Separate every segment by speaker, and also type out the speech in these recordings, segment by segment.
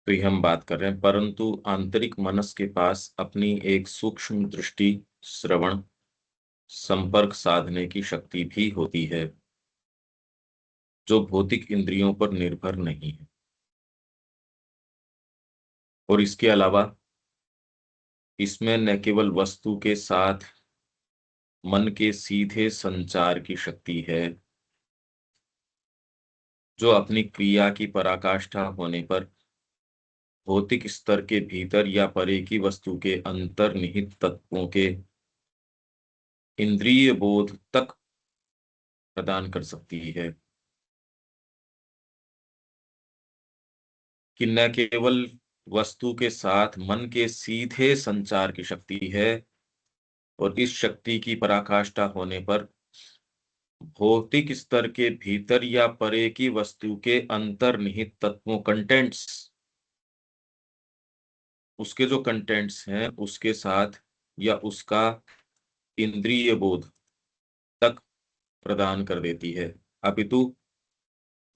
Speaker 1: तो ये हम बात कर रहे हैं, परंतु आंतरिक मनस के पास अपनी एक सूक्ष्म दृष्टि, श्रवण, संपर्क साधने की शक्ति भी होती है, जो भौतिक इंद्रियों पर निर्भर नहीं है। और इसके अलावा इसमें न केवल वस्तु के साथ मन के सीधे संचार की शक्ति है, जो अपनी क्रिया की पराकाष्ठा होने पर भौतिक स्तर के भीतर या परे की वस्तु के अंतर्निहित तत्वों के इंद्रिय बोध तक प्रदान कर सकती है, कि न केवल वस्तु के साथ मन के सीधे संचार की शक्ति है, और इस शक्ति की पराकाष्ठा होने पर भौतिक स्तर के भीतर या परे की वस्तु के अंतर्निहित तत्वों, कंटेंट्स, उसके जो कंटेंट्स हैं उसके साथ या उसका इंद्रिय बोध तक प्रदान कर देती है, अपितु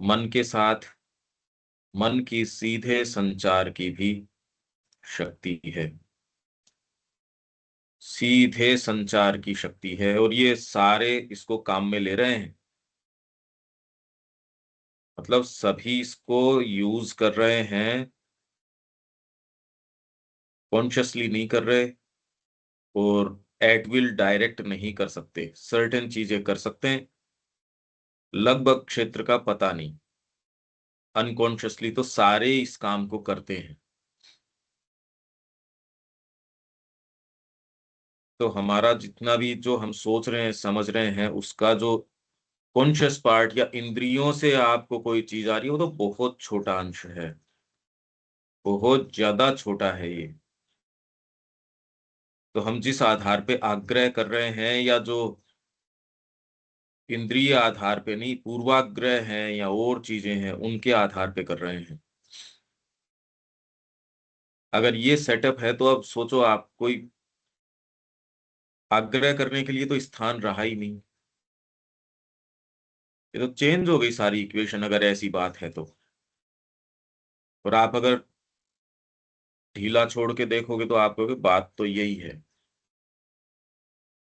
Speaker 1: मन के साथ मन की सीधे संचार की भी शक्ति है। सीधे संचार की शक्ति है, और ये सारे इसको काम में ले रहे हैं, मतलब सभी इसको यूज कर रहे हैं, कॉन्शियसली नहीं कर रहे, और एट विल डायरेक्ट नहीं कर सकते। सर्टेन चीजें कर सकते हैं, लगभग क्षेत्र का पता नहीं। अनकॉन्शियसली तो सारे इस काम को करते हैं। तो हमारा जितना भी जो हम सोच रहे हैं, समझ रहे हैं, उसका जो कॉन्शियस पार्ट या इंद्रियों से आपको कोई चीज आ रही है, वो तो बहुत छोटा अंश है, बहुत ज्यादा छोटा है ये। तो हम जिस आधार पे आग्रह कर रहे हैं, या जो इंद्रिय आधार पे नहीं, पूर्वाग्रह हैं या और चीजें हैं, उनके आधार पे कर रहे हैं। अगर ये सेटअप है, तो अब सोचो, आप कोई आग्रह करने के लिए तो स्थान रहा ही नहीं। ये तो चेंज हो गई सारी इक्वेशन, अगर ऐसी बात है तो। और आप अगर ढीला छोड़ के देखोगे तो आप कहोगे बात तो यही है,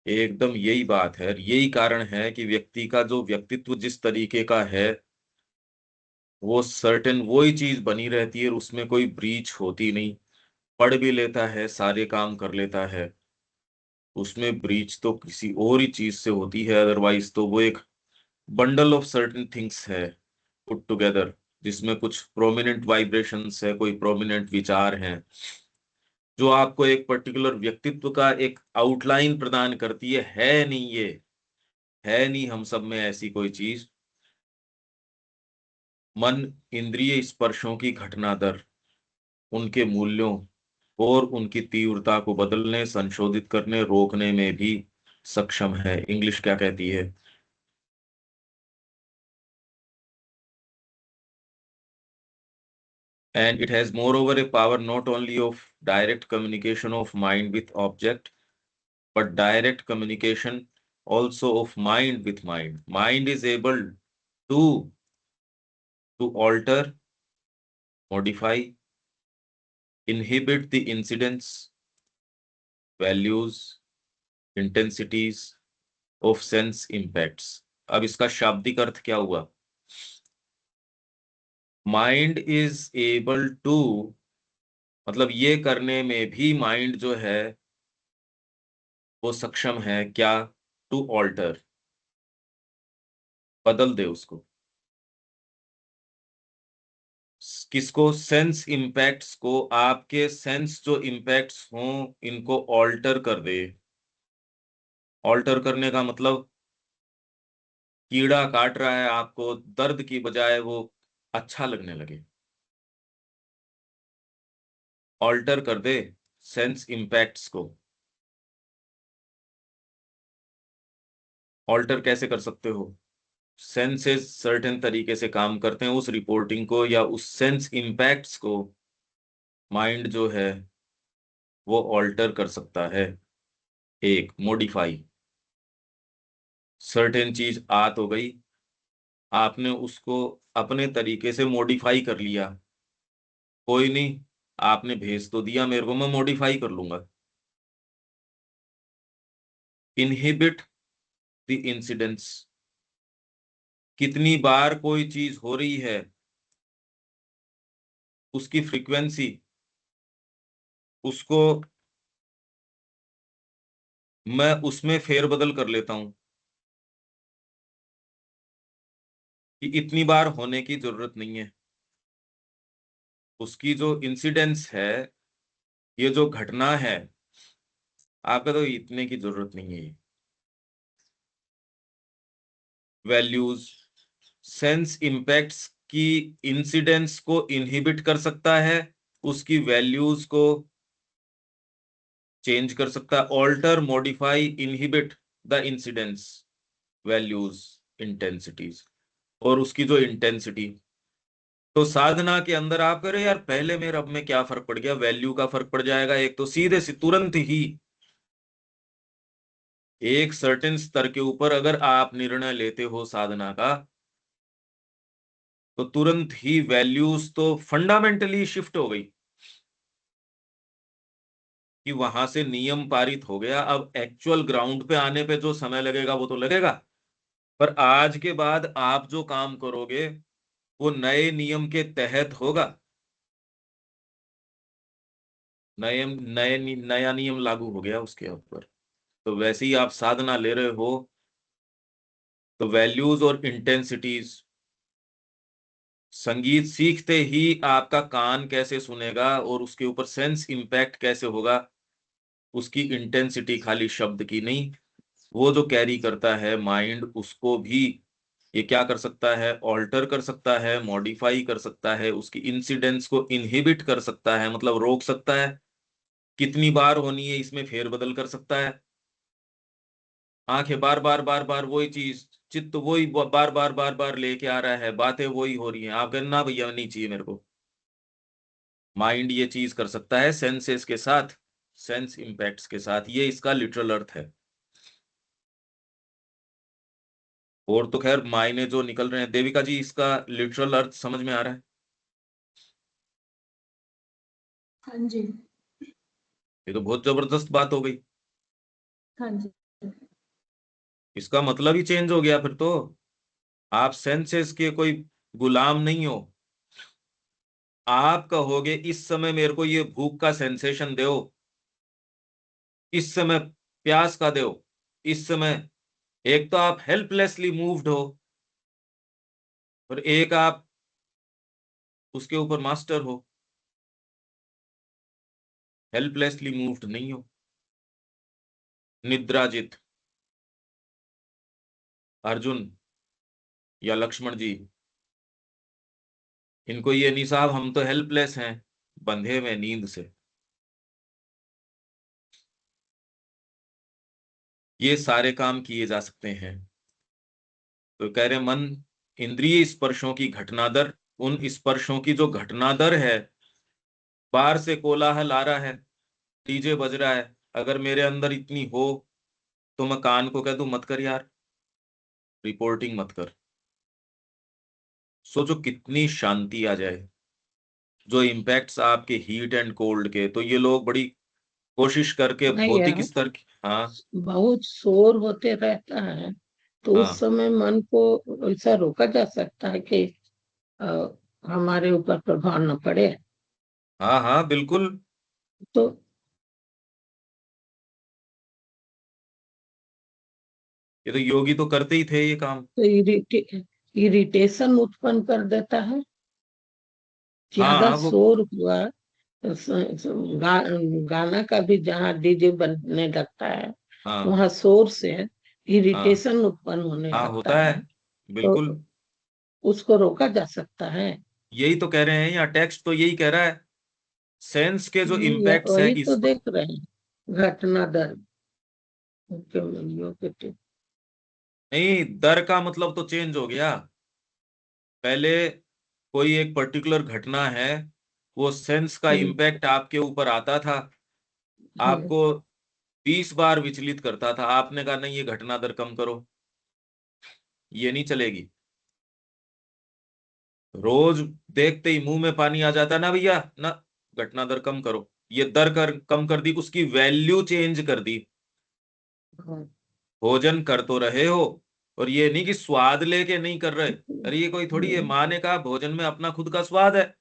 Speaker 1: एकदम यही बात है। और यही कारण है कि व्यक्ति का जो व्यक्तित्व जिस तरीके का है, वो सर्टेन वही चीज बनी रहती है, और उसमें कोई ब्रीच होती नहीं। पढ़ भी लेता है, सारे काम कर लेता है, उसमें ब्रीच तो किसी और ही चीज से होती है। अदरवाइज तो वो एक बंडल ऑफ सर्टेन थिंग्स है पुट टुगेदर, जिसमें कुछ प्रोमिनेंट वाइब्रेशंस है, कोई प्रोमिनेंट विचार हैं, जो आपको एक पर्टिकुलर व्यक्तित्व का एक आउटलाइन प्रदान करती है नहीं ये, है नहीं हम सब में ऐसी कोई चीज। मन इंद्रिय स्पर्शों की घटना दर, उनके मूल्यों और उनकी तीव्रता को बदलने, संशोधित करने, रोकने में भी सक्षम है। इंग्लिश क्या कहती है? And it has moreover a power not only of direct communication of mind with object, but direct communication also of mind with mind. Mind is able to alter, modify, inhibit the incidence, values, intensities of sense impacts. अब इसका शाब्दिक अर्थ क्या हुआ? Mind is able to, मतलब ये करने में भी माइंड जो है वो सक्षम है क्या? टू ऑल्टर, बदल दे उसको। किसको? सेंस इम्पैक्ट्स को, आपके सेंस जो इम्पैक्ट्स हों इनको ऑल्टर कर दे। ऑल्टर करने का मतलब, कीड़ा काट रहा है आपको, दर्द की बजाय वो अच्छा लगने लगे, ऑल्टर कर दे सेंस इम्पैक्ट्स को। ऑल्टर कैसे कर सकते हो? सेंसेस सर्टेन तरीके से काम करते हैं, उस रिपोर्टिंग को या उस सेंस इम्पैक्ट्स को माइंड जो है वो ऑल्टर कर सकता है। एक मॉडिफाई, सर्टेन चीज आ तो गई, आपने उसको अपने तरीके से मॉडिफाई कर लिया, कोई नहीं, आपने भेज तो दिया मेरे को, मैं मॉडिफाई कर लूंगा। इनहिबिट द इंसिडेंस, कितनी बार कोई चीज हो रही है उसकी फ्रीक्वेंसी, उसको मैं उसमें फेरबदल कर लेता हूं कि इतनी बार होने की जरूरत नहीं है। उसकी जो इंसिडेंस है, ये जो घटना है, आपको तो इतने की जरूरत नहीं है। वैल्यूज, सेंस इम्पैक्ट्स की इंसिडेंस को इनहिबिट कर सकता है, उसकी वैल्यूज को चेंज कर सकता है। Alter, modify, inhibit the incidence, values, intensities, और उसकी जो इंटेंसिटी। तो साधना के अंदर आप करें यार, पहले में अब में क्या फर्क पड़ गया, वैल्यू का फर्क पड़ जाएगा। एक तो सीधे से तुरंत ही एक सर्टेन स्तर के ऊपर अगर आप निर्णय लेते हो साधना का, तो तुरंत ही वैल्यूज तो फंडामेंटली शिफ्ट हो गई कि वहां से नियम पारित हो गया। अब एक्चुअल ग्राउंड पे आने पे जो समय लगेगा वो तो लगेगा, पर आज के बाद आप जो काम करोगे वो नए नियम के तहत होगा। नया नियम लागू हो गया उसके ऊपर। तो वैसे ही आप साधना ले रहे हो, तो वैल्यूज और इंटेंसिटीज, संगीत सीखते ही आपका कान कैसे सुनेगा और उसके ऊपर सेंस इंपैक्ट कैसे होगा, उसकी इंटेंसिटी खाली शब्द की नहीं, वो जो कैरी करता है माइंड, उसको भी ये क्या कर सकता है, ऑल्टर कर सकता है, मॉडिफाई कर सकता है, उसकी इंसिडेंस को इनहिबिट कर सकता है, मतलब रोक सकता है। कितनी बार होनी है इसमें फेरबदल कर सकता है। आंखें बार बार बार बार वही चीज, चित्त वही बार बार बार बार लेके आ रहा है, बातें वही हो रही हैं, आप कहना ना भैया नहीं चाहिए मेरे को। माइंड ये चीज कर सकता है सेंसेस के साथ, सेंस इंपैक्ट्स के साथ, ये इसका लिटरल अर्थ है। और तो खैर मायने जो निकल रहे हैं, देविका जी इसका लिटरल अर्थ समझ में आ रहा है?
Speaker 2: हाँ जी।
Speaker 1: ये तो बहुत जबरदस्त बात हो गई।
Speaker 2: हाँ जी।
Speaker 1: इसका मतलब ही चेंज हो गया फिर तो। आप सेंसेस के कोई गुलाम नहीं हो। आप कहोगे इस समय मेरे को ये भूख का सेंसेशन दो, इस समय प्यास का दो, इस समय, एक तो आप हेल्पलेसली मूव्ड हो और एक आप उसके ऊपर मास्टर हो, हेल्पलेसली मूव्ड नहीं हो। निद्राजित अर्जुन या लक्ष्मण जी, इनको ये नहीं साहब हम तो हेल्पलेस हैं, बंधे हुए नींद से। ये सारे काम किए जा सकते हैं। तो कह रहे मन इंद्रिय स्पर्शों की घटना दर, उन स्पर्शों की जो घटना दर है, बाहर से कोलाहल आ रहा है, डीजे बज रहा है, अगर मेरे अंदर इतनी हो तो मैं कान को कह दूं मत कर यार, रिपोर्टिंग मत कर। सोचो कितनी शांति आ जाए। जो इम्पैक्ट्स आपके हीट एंड कोल्ड के, तो ये लोग बड़ी कोशिश करके
Speaker 2: नहीं
Speaker 1: भौतिक
Speaker 2: यार,
Speaker 1: स्तर की, हाँ
Speaker 2: बहुत शोर होते रहता है, तो उस
Speaker 1: हाँ
Speaker 2: समय मन को ऐसा रोका जा सकता है कि अ, हमारे ऊपर प्रभाव न पड़े।
Speaker 1: हाँ हाँ बिल्कुल।
Speaker 2: तो
Speaker 1: ये तो योगी तो करते ही थे ये काम।
Speaker 2: तो इरिटेशन उत्पन्न कर देता है। ज्यादा
Speaker 1: हाँ वो,
Speaker 2: शोर हुआ तो गाना का भी जहाँ डीजे बनने लगता है,
Speaker 1: हाँ
Speaker 2: वहां शोर से
Speaker 1: हाँ
Speaker 2: इरिटेशन उत्पन्न होने
Speaker 1: हाँ
Speaker 2: लगता
Speaker 1: होता है,
Speaker 2: है। तो
Speaker 1: बिल्कुल।
Speaker 2: उसको रोका जा सकता है।
Speaker 1: यही तो कह रहे हैं, या टेक्स्ट तो यही कह रहा है, सेंस के जो इम्पैक्ट्स है
Speaker 2: वही तो
Speaker 1: इस,
Speaker 2: देख रहे हैं, घटना दर के मूल्यों के
Speaker 1: नहीं दर का मतलब तो चेंज हो गया। पहले कोई एक पर्टिकुलर घटना है, वो सेंस का
Speaker 2: हम्म,
Speaker 1: इम्पैक्ट आपके ऊपर आता था,
Speaker 2: हम्म,
Speaker 1: आपको 20 बार विचलित करता था, आपने कहा नहीं ये घटना दर कम करो, ये नहीं चलेगी। रोज देखते ही मुंह में पानी आ जाता है ना भैया ना, घटना दर कम करो, ये दर कम कर दी, उसकी वैल्यू चेंज कर दी।
Speaker 2: हाँ,
Speaker 1: भोजन कर तो रहे हो, और ये नहीं कि स्वाद लेके नहीं कर रहे। अरे ये कोई थोड़ी है, माँ ने कहा भोजन में अपना खुद का स्वाद है,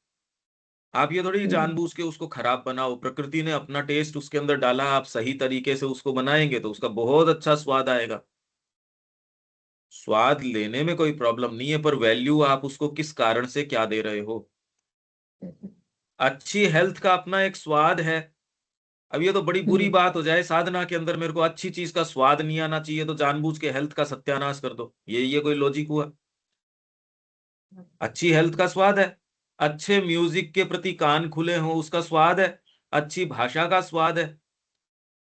Speaker 1: आप ये थोड़ी जानबूझ के उसको खराब बनाओ। प्रकृति ने अपना टेस्ट उसके अंदर डाला, आप सही तरीके से उसको बनाएंगे तो उसका बहुत अच्छा स्वाद आएगा। स्वाद लेने में कोई प्रॉब्लम नहीं है, पर वैल्यू आप उसको किस कारण से क्या दे रहे हो। अच्छी हेल्थ का अपना एक स्वाद है। अब ये तो बड़ी बुरी बात हो जाए, साधना के अंदर मेरे को अच्छी चीज का स्वाद नहीं आना चाहिए तो जानबूझ के हेल्थ का सत्यानाश कर दो, ये कोई लॉजिक हुआ। अच्छी हेल्थ का स्वाद है, अच्छे म्यूजिक के प्रति कान खुले हों उसका स्वाद है, अच्छी भाषा का स्वाद है।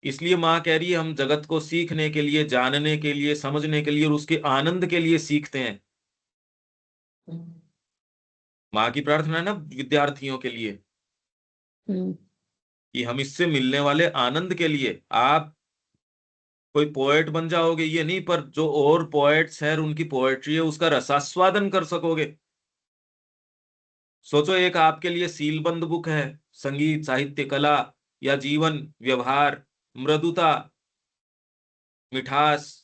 Speaker 1: इसलिए माँ कह रही है हम जगत को सीखने के लिए, जानने के लिए, समझने के लिए और उसके आनंद के लिए सीखते हैं। माँ की प्रार्थना है ना विद्यार्थियों के लिए कि हम इससे मिलने वाले आनंद के लिए, आप कोई पोएट बन जाओगे ये नहीं, पर जो और पोएट्स हैं उनकी पोएट्री है उसका रसास्वादन कर सकोगे। सोचो एक आपके लिए सीलबंद बुक है, संगीत, साहित्य, कला या जीवन व्यवहार, मृदुता, मिठास।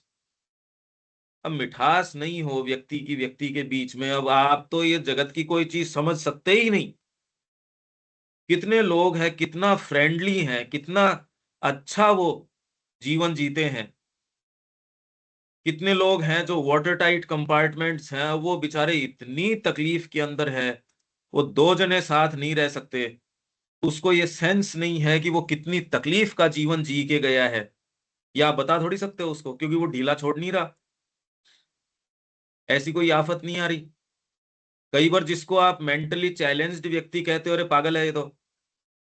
Speaker 1: अब मिठास नहीं हो व्यक्ति की व्यक्ति के बीच में, अब आप तो ये जगत की कोई चीज समझ सकते ही नहीं। कितने लोग हैं, कितना फ्रेंडली हैं, कितना अच्छा वो जीवन जीते हैं। कितने लोग हैं जो वाटर टाइट कंपार्टमेंट्स हैं, वो बेचारे इतनी तकलीफ के अंदर है, वो दो जने साथ नहीं रह सकते, उसको ये सेंस नहीं है कि वो कितनी तकलीफ का जीवन जी के गया है। या आप बता थोड़ी सकते हो उसको, क्योंकि वो ढीला छोड़ नहीं रहा, ऐसी कोई आफत नहीं आ रही। कई बार जिसको आप मेंटली चैलेंज्ड व्यक्ति कहते हो, अरे पागल है ये तो,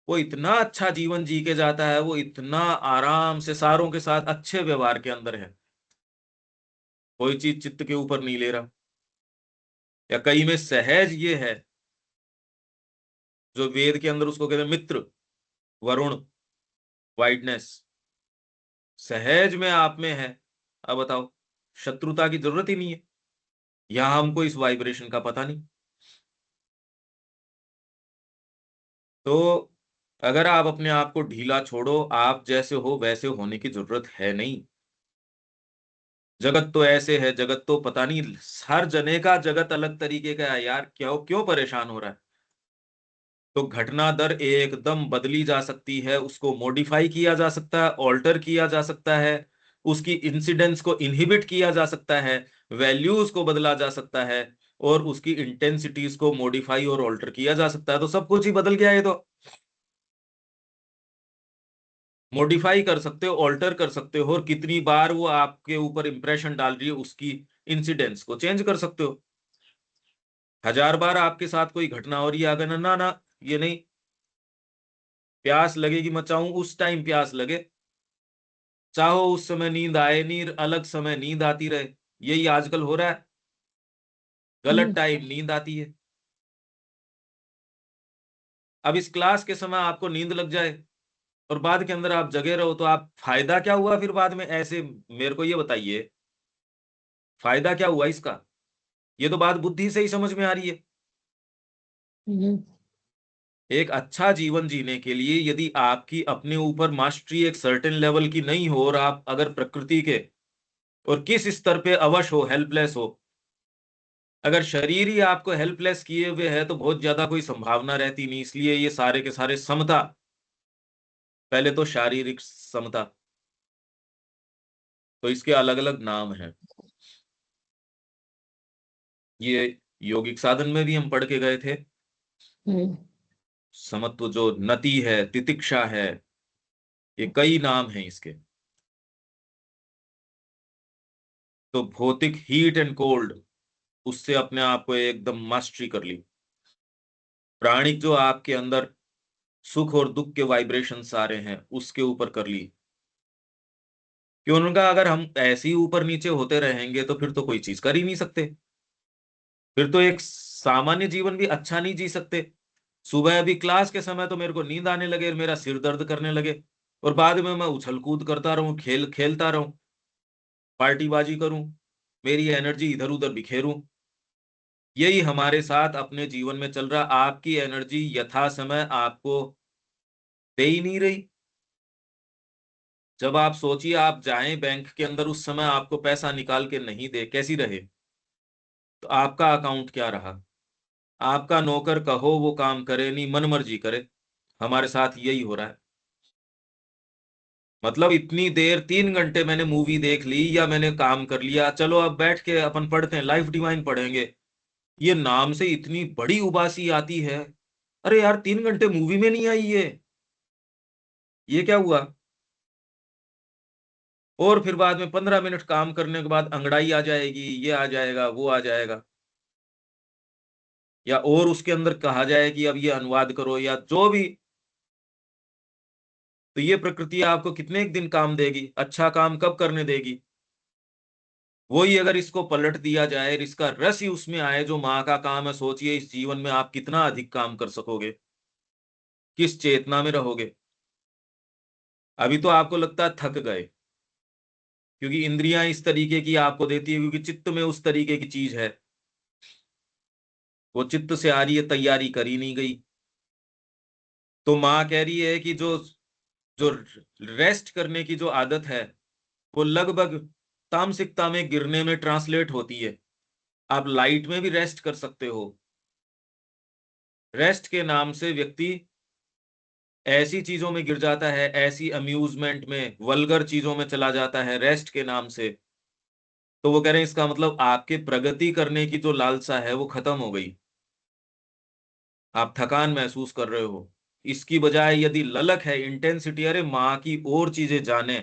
Speaker 1: वो इतना अच्छा जीवन जी के जाता है, वो इतना आराम से सारों के साथ अच्छे व्यवहार के अंदर है, कोई चीज चित्त के ऊपर नहीं ले रहा। या कई में सहज ये है, जो वेद के अंदर उसको कहते हैं मित्र, वरुण, वाइडनेस, सहज में आप में है। अब बताओ, शत्रुता की जरूरत ही नहीं है, यहां हमको इस वाइब्रेशन का पता नहीं। तो अगर आप अपने आप को ढीला छोड़ो, आप जैसे हो वैसे होने की जरूरत है नहीं। जगत तो ऐसे है, जगत तो पता नहीं, हर जने का जगत अलग तरीके का है यार, क्यों क्यों परेशान हो रहा है। तो घटना दर एकदम बदली जा सकती है, उसको मॉडिफाई किया जा सकता है, ऑल्टर किया जा सकता है, उसकी इंसिडेंस को इनहिबिट किया जा सकता है, वैल्यूज को बदला जा सकता है, और उसकी इंटेंसिटीज को मॉडिफाई और ऑल्टर किया जा सकता है। तो सब कुछ ही बदल गया है तो। मॉडिफाई कर सकते हो, ऑल्टर कर सकते हो, और कितनी बार वो आपके ऊपर इंप्रेशन डाल रही है उसकी इंसिडेंस को चेंज कर सकते हो। 1000 बार आपके साथ कोई घटना हो रही है, अगर ना ना ना, ये नहीं, प्यास लगेगी मचाऊं उस टाइम प्यास लगे, चाहो उस समय नींद आए नहीं, अलग समय नींद आती रहे, यही आजकल हो रहा है, गलत टाइम नींद आती है। अब इस क्लास के समय आपको नींद लग जाए और बाद के अंदर आप जगे रहो, तो आप फायदा क्या हुआ फिर बाद में ऐसे, मेरे को ये बताइए, फायदा क्या हुआ इसका। ये तो बात बुद्धि से ही समझ में आ रही है। एक अच्छा जीवन जीने के लिए यदि आपकी अपने ऊपर मास्टरी एक सर्टेन लेवल की नहीं हो, और आप अगर प्रकृति के और किस स्तर पे अवश हो, हेल्पलेस हो, अगर शरीर ही आपको हेल्पलेस किए हुए है तो बहुत ज्यादा कोई संभावना रहती नहीं। इसलिए ये सारे के सारे समता, पहले तो शारीरिक समता, तो इसके अलग अलग नाम हैं। ये योगिक साधन में भी हम पढ़ के गए थे। समत्व जो नति है, तितिक्षा है, ये कई नाम हैं इसके। तो भौतिक हीट एंड कोल्ड, उससे अपने आप को एकदम मास्टरी कर ली। प्राणिक जो आपके अंदर सुख और दुख के वाइब्रेशंस आ रहे हैं उसके ऊपर कर ली। क्यों, उनका अगर हम ऐसे ही ऊपर नीचे होते रहेंगे तो फिर तो कोई चीज कर ही नहीं सकते, फिर तो एक सामान्य जीवन भी अच्छा नहीं जी सकते। सुबह अभी क्लास के समय तो मेरे को नींद आने लगे, मेरा सिर दर्द करने लगे, और बाद में मैं उछल कूद करता रहूं, खेल खेलता रहूं, पार्टीबाजी करूं, मेरी एनर्जी इधर उधर बिखेरूं, यही हमारे साथ अपने जीवन में चल रहा। आपकी एनर्जी यथा समय आपको दे ही नहीं रही। जब आप सोचिए आप जाएं बैंक के अंदर, उस समय आपको पैसा निकाल के नहीं दे, कैसी रहे? तो आपका अकाउंट क्या रहा? आपका नौकर कहो वो काम करे नहीं, मन मर्जी करे। हमारे साथ यही हो रहा है। मतलब इतनी देर 3 घंटे मैंने मूवी देख ली या मैंने काम कर लिया, चलो अब बैठ के अपन पढ़ते हैं, लाइफ डिवाइन पढ़ेंगे। ये नाम से इतनी बड़ी उबासी आती है। अरे यार, 3 घंटे मूवी में नहीं आई ये क्या हुआ? और फिर बाद में 15 मिनट काम करने के बाद अंगड़ाई आ जाएगी, ये आ जाएगा, वो आ जाएगा। या और उसके अंदर कहा जाए कि अब ये अनुवाद करो या जो भी। तो ये प्रकृति आपको कितने एक दिन काम देगी? अच्छा काम कब करने देगी? वही अगर इसको पलट दिया जाए, इसका रस ही उसमें आए जो माँ का काम है, सोचिए इस जीवन में आप कितना अधिक काम कर सकोगे, किस चेतना में रहोगे। अभी तो आपको लगता है थक गए, क्योंकि इंद्रियां इस तरीके की आपको देती है, क्योंकि चित्त में उस तरीके की चीज है। वो चित्त से आ रही है, तैयारी करी नहीं गई। तो माँ कह रही है कि जो जो रेस्ट करने की जो आदत है, वो लगभग तामसिकता में गिरने में ट्रांसलेट होती है। आप लाइट में भी रेस्ट कर सकते हो। रेस्ट के नाम से व्यक्ति ऐसी चीजों में गिर जाता है, ऐसी अम्यूजमेंट में, वल्गर चीजों में चला जाता है रेस्ट के नाम से। तो वो कह रहे हैं इसका मतलब आपके प्रगति करने की जो लालसा है वो खत्म हो गई। आप थकान महसूस कर रहे हो। इसकी बजाय यदि ललक है, इंटेंसिटी, अरे माँ की और चीजें जाने,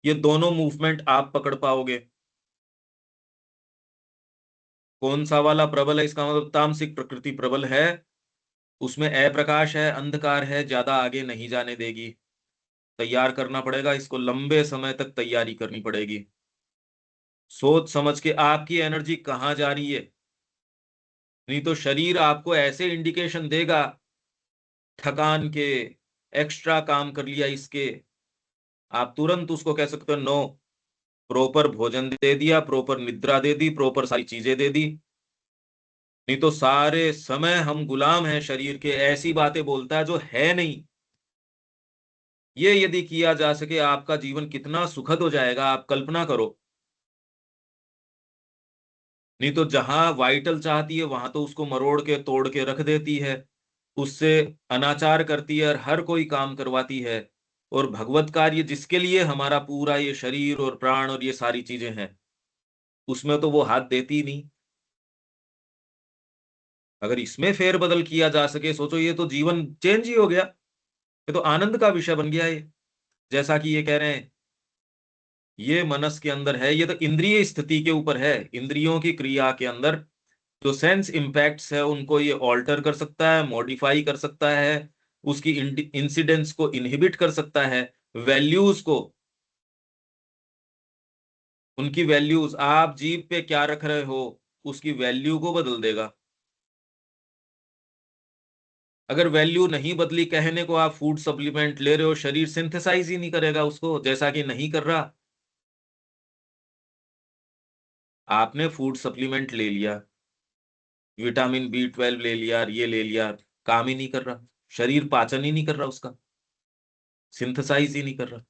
Speaker 1: ये दोनों मूवमेंट आप पकड़ पाओगे। कौन सा वाला प्रबल है? इसका मतलब तामसिक प्रकृति प्रबल है। उसमें अप्रकाश है, अंधकार है, ज्यादा आगे नहीं जाने देगी। तैयार करना पड़ेगा इसको, लंबे समय तक तैयारी करनी पड़ेगी। सोच समझ के आपकी एनर्जी कहाँ जा रही है। नहीं तो शरीर आपको ऐसे इंडिकेशन देगा, थकान के, एक्स्ट्रा काम कर लिया इसके, आप तुरंत उसको कह सकते हो नो। प्रॉपर भोजन दे दिया, प्रॉपर निद्रा दे दी, प्रॉपर सारी चीजें दे दी। नहीं तो सारे समय हम गुलाम हैं शरीर के, ऐसी बातें बोलता है जो है नहीं। ये यदि किया जा सके, आपका जीवन कितना सुखद हो जाएगा, आप कल्पना करो। नहीं तो जहां वाइटल चाहती है वहां तो उसको मरोड़ के तोड़ के रख देती है, उससे अनाचार करती है और हर कोई काम करवाती है। और भगवत कार्य जिसके लिए हमारा पूरा ये शरीर और प्राण और ये सारी चीजें हैं, उसमें तो वो हाथ देती ही नहीं। अगर इसमें फेरबदल किया जा सके, सोचो ये तो जीवन चेंज ही हो गया। ये तो आनंद का विषय बन गया है। जैसा कि ये कह रहे हैं, ये मनस के अंदर है, ये तो इंद्रिय स्थिति के ऊपर है। इंद्रियों की क्रिया के अंदर जो सेंस इम्पैक्ट्स है उनको ये ऑल्टर कर सकता है, मॉडिफाई कर सकता है, उसकी इंसिडेंस को इनहिबिट कर सकता है, वैल्यूज को, उनकी वैल्यूज, आप जीभ पे क्या रख रहे हो उसकी वैल्यू को बदल देगा। अगर वैल्यू नहीं बदली, कहने को आप फूड सप्लीमेंट ले रहे हो, शरीर सिंथेसाइज ही नहीं करेगा उसको, जैसा कि नहीं कर रहा। आपने फूड सप्लीमेंट ले लिया, विटामिन B12 ले लिया, ये ले लिया, काम ही नहीं कर रहा। शरीर पाचन ही नहीं कर रहा उसका, सिंथेसाइज ही नहीं कर रहा।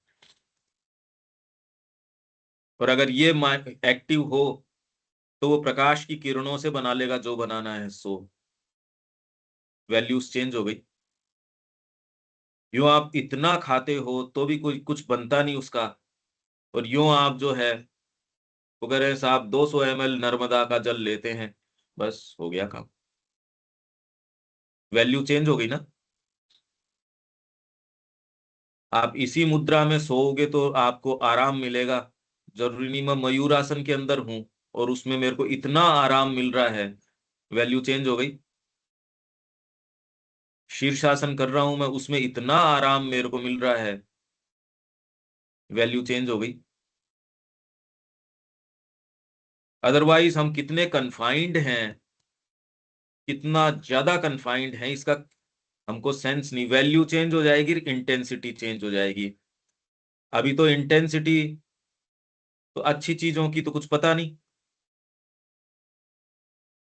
Speaker 1: और अगर ये एक्टिव हो तो वो प्रकाश की किरणों से बना लेगा जो बनाना है, सो वैल्यूज चेंज हो गई। यूं आप इतना खाते हो तो भी कोई कुछ बनता नहीं उसका। और यूं आप जो है, वो कह रहे हैं साहब 200 ml नर्मदा का जल लेते हैं, बस हो गया काम। वैल्यू चेंज हो गई ना। आप इसी मुद्रा में सोओगे तो आपको आराम मिलेगा। जरूरी नहीं मैं मयूरासन के अंदर हूं और उसमें मेरे को इतना आराम मिल रहा है, वैल्यू चेंज हो गई। शीर्षासन कर रहा हूं मैं, उसमें इतना आराम मेरे को मिल रहा है, वैल्यू चेंज हो गई। अदरवाइज हम कितने कन्फाइंड हैं, कितना ज्यादा कन्फाइंड है इसका हमको सेंस नहीं। वैल्यू चेंज हो जाएगी, इंटेंसिटी चेंज हो जाएगी। अभी तो इंटेंसिटी, तो अच्छी चीजों की तो कुछ पता नहीं।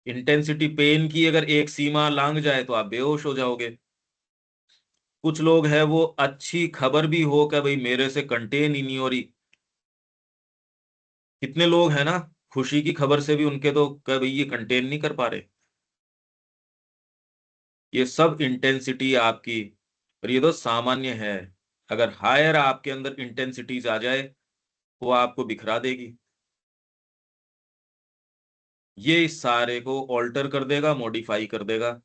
Speaker 1: इंटेंसिटी पेन की अगर एक सीमा लांघ जाए तो आप बेहोश हो जाओगे। कुछ लोग हैं वो अच्छी खबर भी हो कि भाई मेरे से कंटेन ही नहीं हो रही, कितने लोग हैं ना, खुशी की खबर से भी उनके तो क्या भाई ये कंटेन नहीं कर पा रहे। ये सब इंटेंसिटी आपकी, और ये तो सामान्य है। अगर हायर आपके अंदर इंटेंसिटीज आ जाए वो आपको बिखरा देगी। ये इस सारे को ऑल्टर कर देगा, मॉडिफाई कर देगा।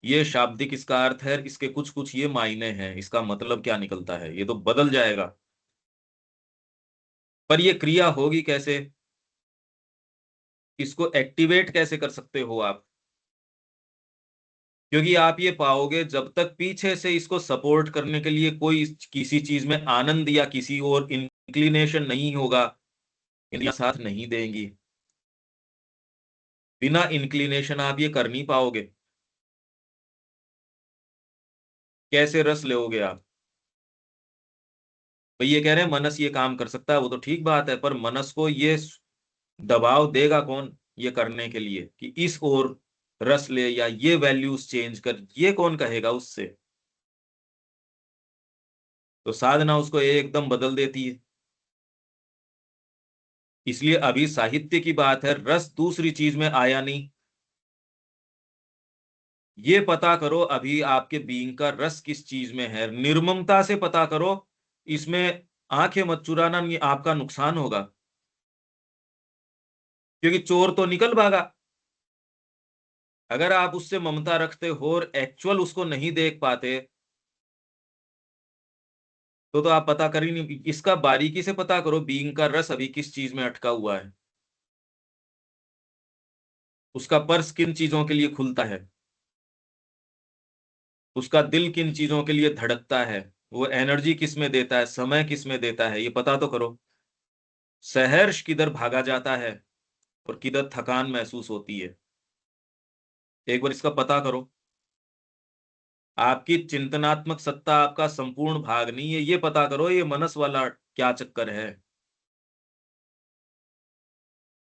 Speaker 1: ये शाब्दिक इसका अर्थ है, इसके कुछ कुछ ये मायने हैं, इसका मतलब क्या निकलता है ये तो बदल जाएगा। पर ये क्रिया होगी कैसे, इसको एक्टिवेट कैसे कर सकते हो आप? क्योंकि आप ये पाओगे जब तक पीछे से इसको सपोर्ट करने के लिए कोई किसी चीज में आनंद या किसी और इंक्लिनेशन नहीं होगा, इंद्रियां साथ नहीं देंगी, बिना इंक्लिनेशन आप ये कर नहीं पाओगे। कैसे रस लोगे आप? भाई ये कह रहे हैं मनस ये काम कर सकता है, वो तो ठीक बात है, पर मनस को ये दबाव देगा कौन ये करने के लिए कि इस ओर रस ले या ये वैल्यूज चेंज कर, ये कौन कहेगा उससे? तो साधना उसको एकदम बदल देती है। इसलिए अभी साहित्य की बात है, रस दूसरी चीज में आया नहीं। ये पता करो अभी आपके बीइंग का रस किस चीज में है, निर्ममता से पता करो। इसमें आंखें मत चुराना, नहीं आपका नुकसान होगा। क्योंकि चोर तो निकल भागा। अगर आप उससे ममता रखते हो और एक्चुअल उसको नहीं देख पाते तो आप पता कर ही नहीं। इसका बारीकी से पता करो बीइंग का रस अभी किस चीज में अटका हुआ है, उसका पर्स किन चीजों के लिए खुलता है, उसका दिल किन चीजों के लिए धड़कता है, वो एनर्जी किस में देता है, समय किस में देता है, ये पता तो करो। सहर्ष किधर भागा जाता है और किधर थकान महसूस होती है, एक बार इसका पता करो। आपकी चिंतनात्मक सत्ता आपका संपूर्ण भाग नहीं है, ये पता करो ये मनस वाला क्या चक्कर है।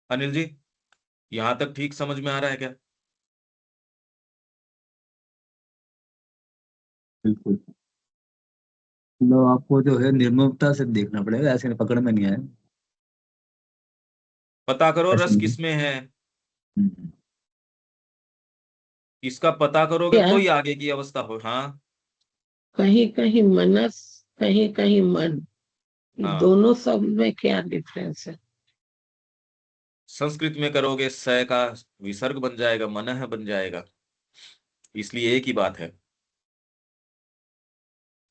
Speaker 1: अनिल जी, यहां तक ठीक समझ में आ रहा है क्या?
Speaker 3: बिल्कुल। मतलब आपको जो है निर्ममता से देखना पड़ेगा, ऐसे पकड़ में नहीं आए।
Speaker 1: पता करो
Speaker 3: ऐसे
Speaker 1: रस
Speaker 3: नहीं।
Speaker 1: किसमें है,
Speaker 3: हम्म।
Speaker 1: इसका पता करोगे
Speaker 2: क्या
Speaker 1: तो ही आगे की अवस्था हो। हाँ।
Speaker 2: कहीं कहीं मनस, कहीं कहीं मन, ये
Speaker 1: हाँ,
Speaker 2: दोनों शब्द में क्या डिफरेंस है?
Speaker 1: संस्कृत में करोगे स का विसर्ग बन जाएगा, मनः बन जाएगा, इसलिए एक ही बात है।